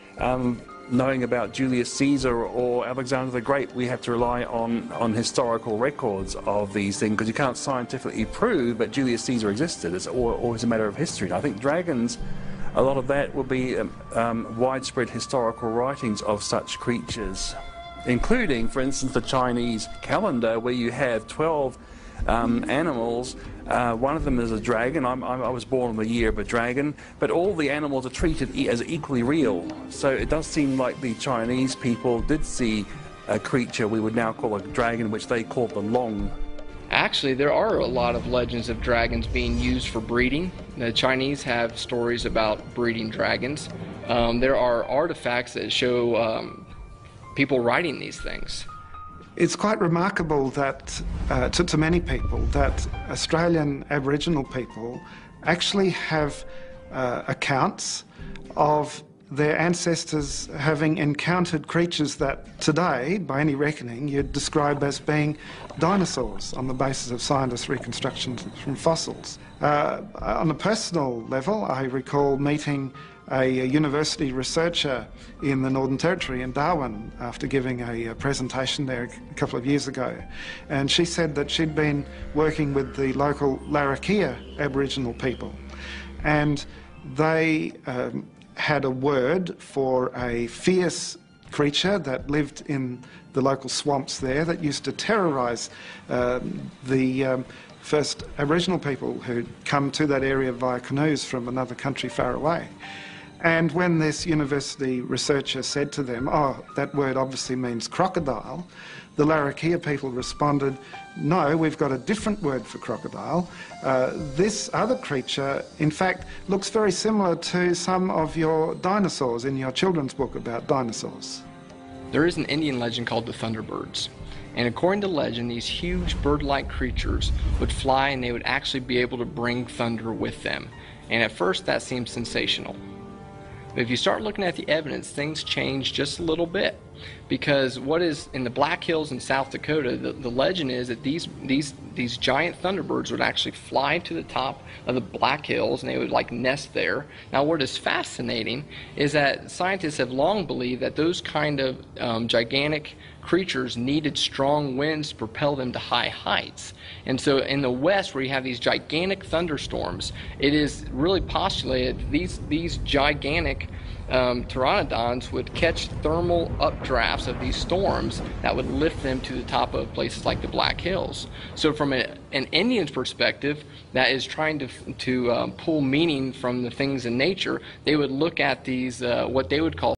knowing about Julius Caesar or Alexander the Great. We have to rely on historical records of these things, because you can't scientifically prove that Julius Caesar existed. It's always a matter of history. And I think dragons, a lot of that will be widespread historical writings of such creatures, including, for instance, the Chinese calendar, where you have 12 animals. One of them is a dragon. I was born in the year of a dragon, but all the animals are treated as equally real. So it does seem like the Chinese people did see a creature we would now call a dragon, which they called the Long. Actually, there are a lot of legends of dragons being used for breeding. The Chinese have stories about breeding dragons. There are artifacts that show people riding these things. It's quite remarkable that, to many people, that Australian Aboriginal people actually have accounts of their ancestors having encountered creatures that today, by any reckoning, you'd describe as being dinosaurs on the basis of scientists' reconstructions from fossils. On a personal level, I recall meeting a university researcher in the Northern Territory in Darwin after giving a presentation there a couple of years ago. And she said that she'd been working with the local Larrakia Aboriginal people, and they had a word for a fierce creature that lived in the local swamps there that used to terrorise the first Aboriginal people who'd come to that area via canoes from another country far away. And when this university researcher said to them, "Oh, that word obviously means crocodile," the Larrakia people responded, "No, we've got a different word for crocodile. This other creature, in fact, looks very similar to some of your dinosaurs in your children's book about dinosaurs." There is an Indian legend called the Thunderbirds. And according to legend, these huge bird-like creatures would fly, and they would actually be able to bring thunder with them. And at first that seems sensational. But if you start looking at the evidence, things change just a little bit. Because what is in the Black Hills in South Dakota, the legend is that these giant thunderbirds would actually fly to the top of the Black Hills, and they would like nest there. Now what is fascinating is that scientists have long believed that those kind of gigantic creatures needed strong winds to propel them to high heights. And so in the west, where you have these gigantic thunderstorms, it is really postulated these gigantic pteranodons would catch thermal updrafts of these storms that would lift them to the top of places like the Black Hills. So from an Indian's perspective that is trying to pull meaning from the things in nature, they would look at these what they would call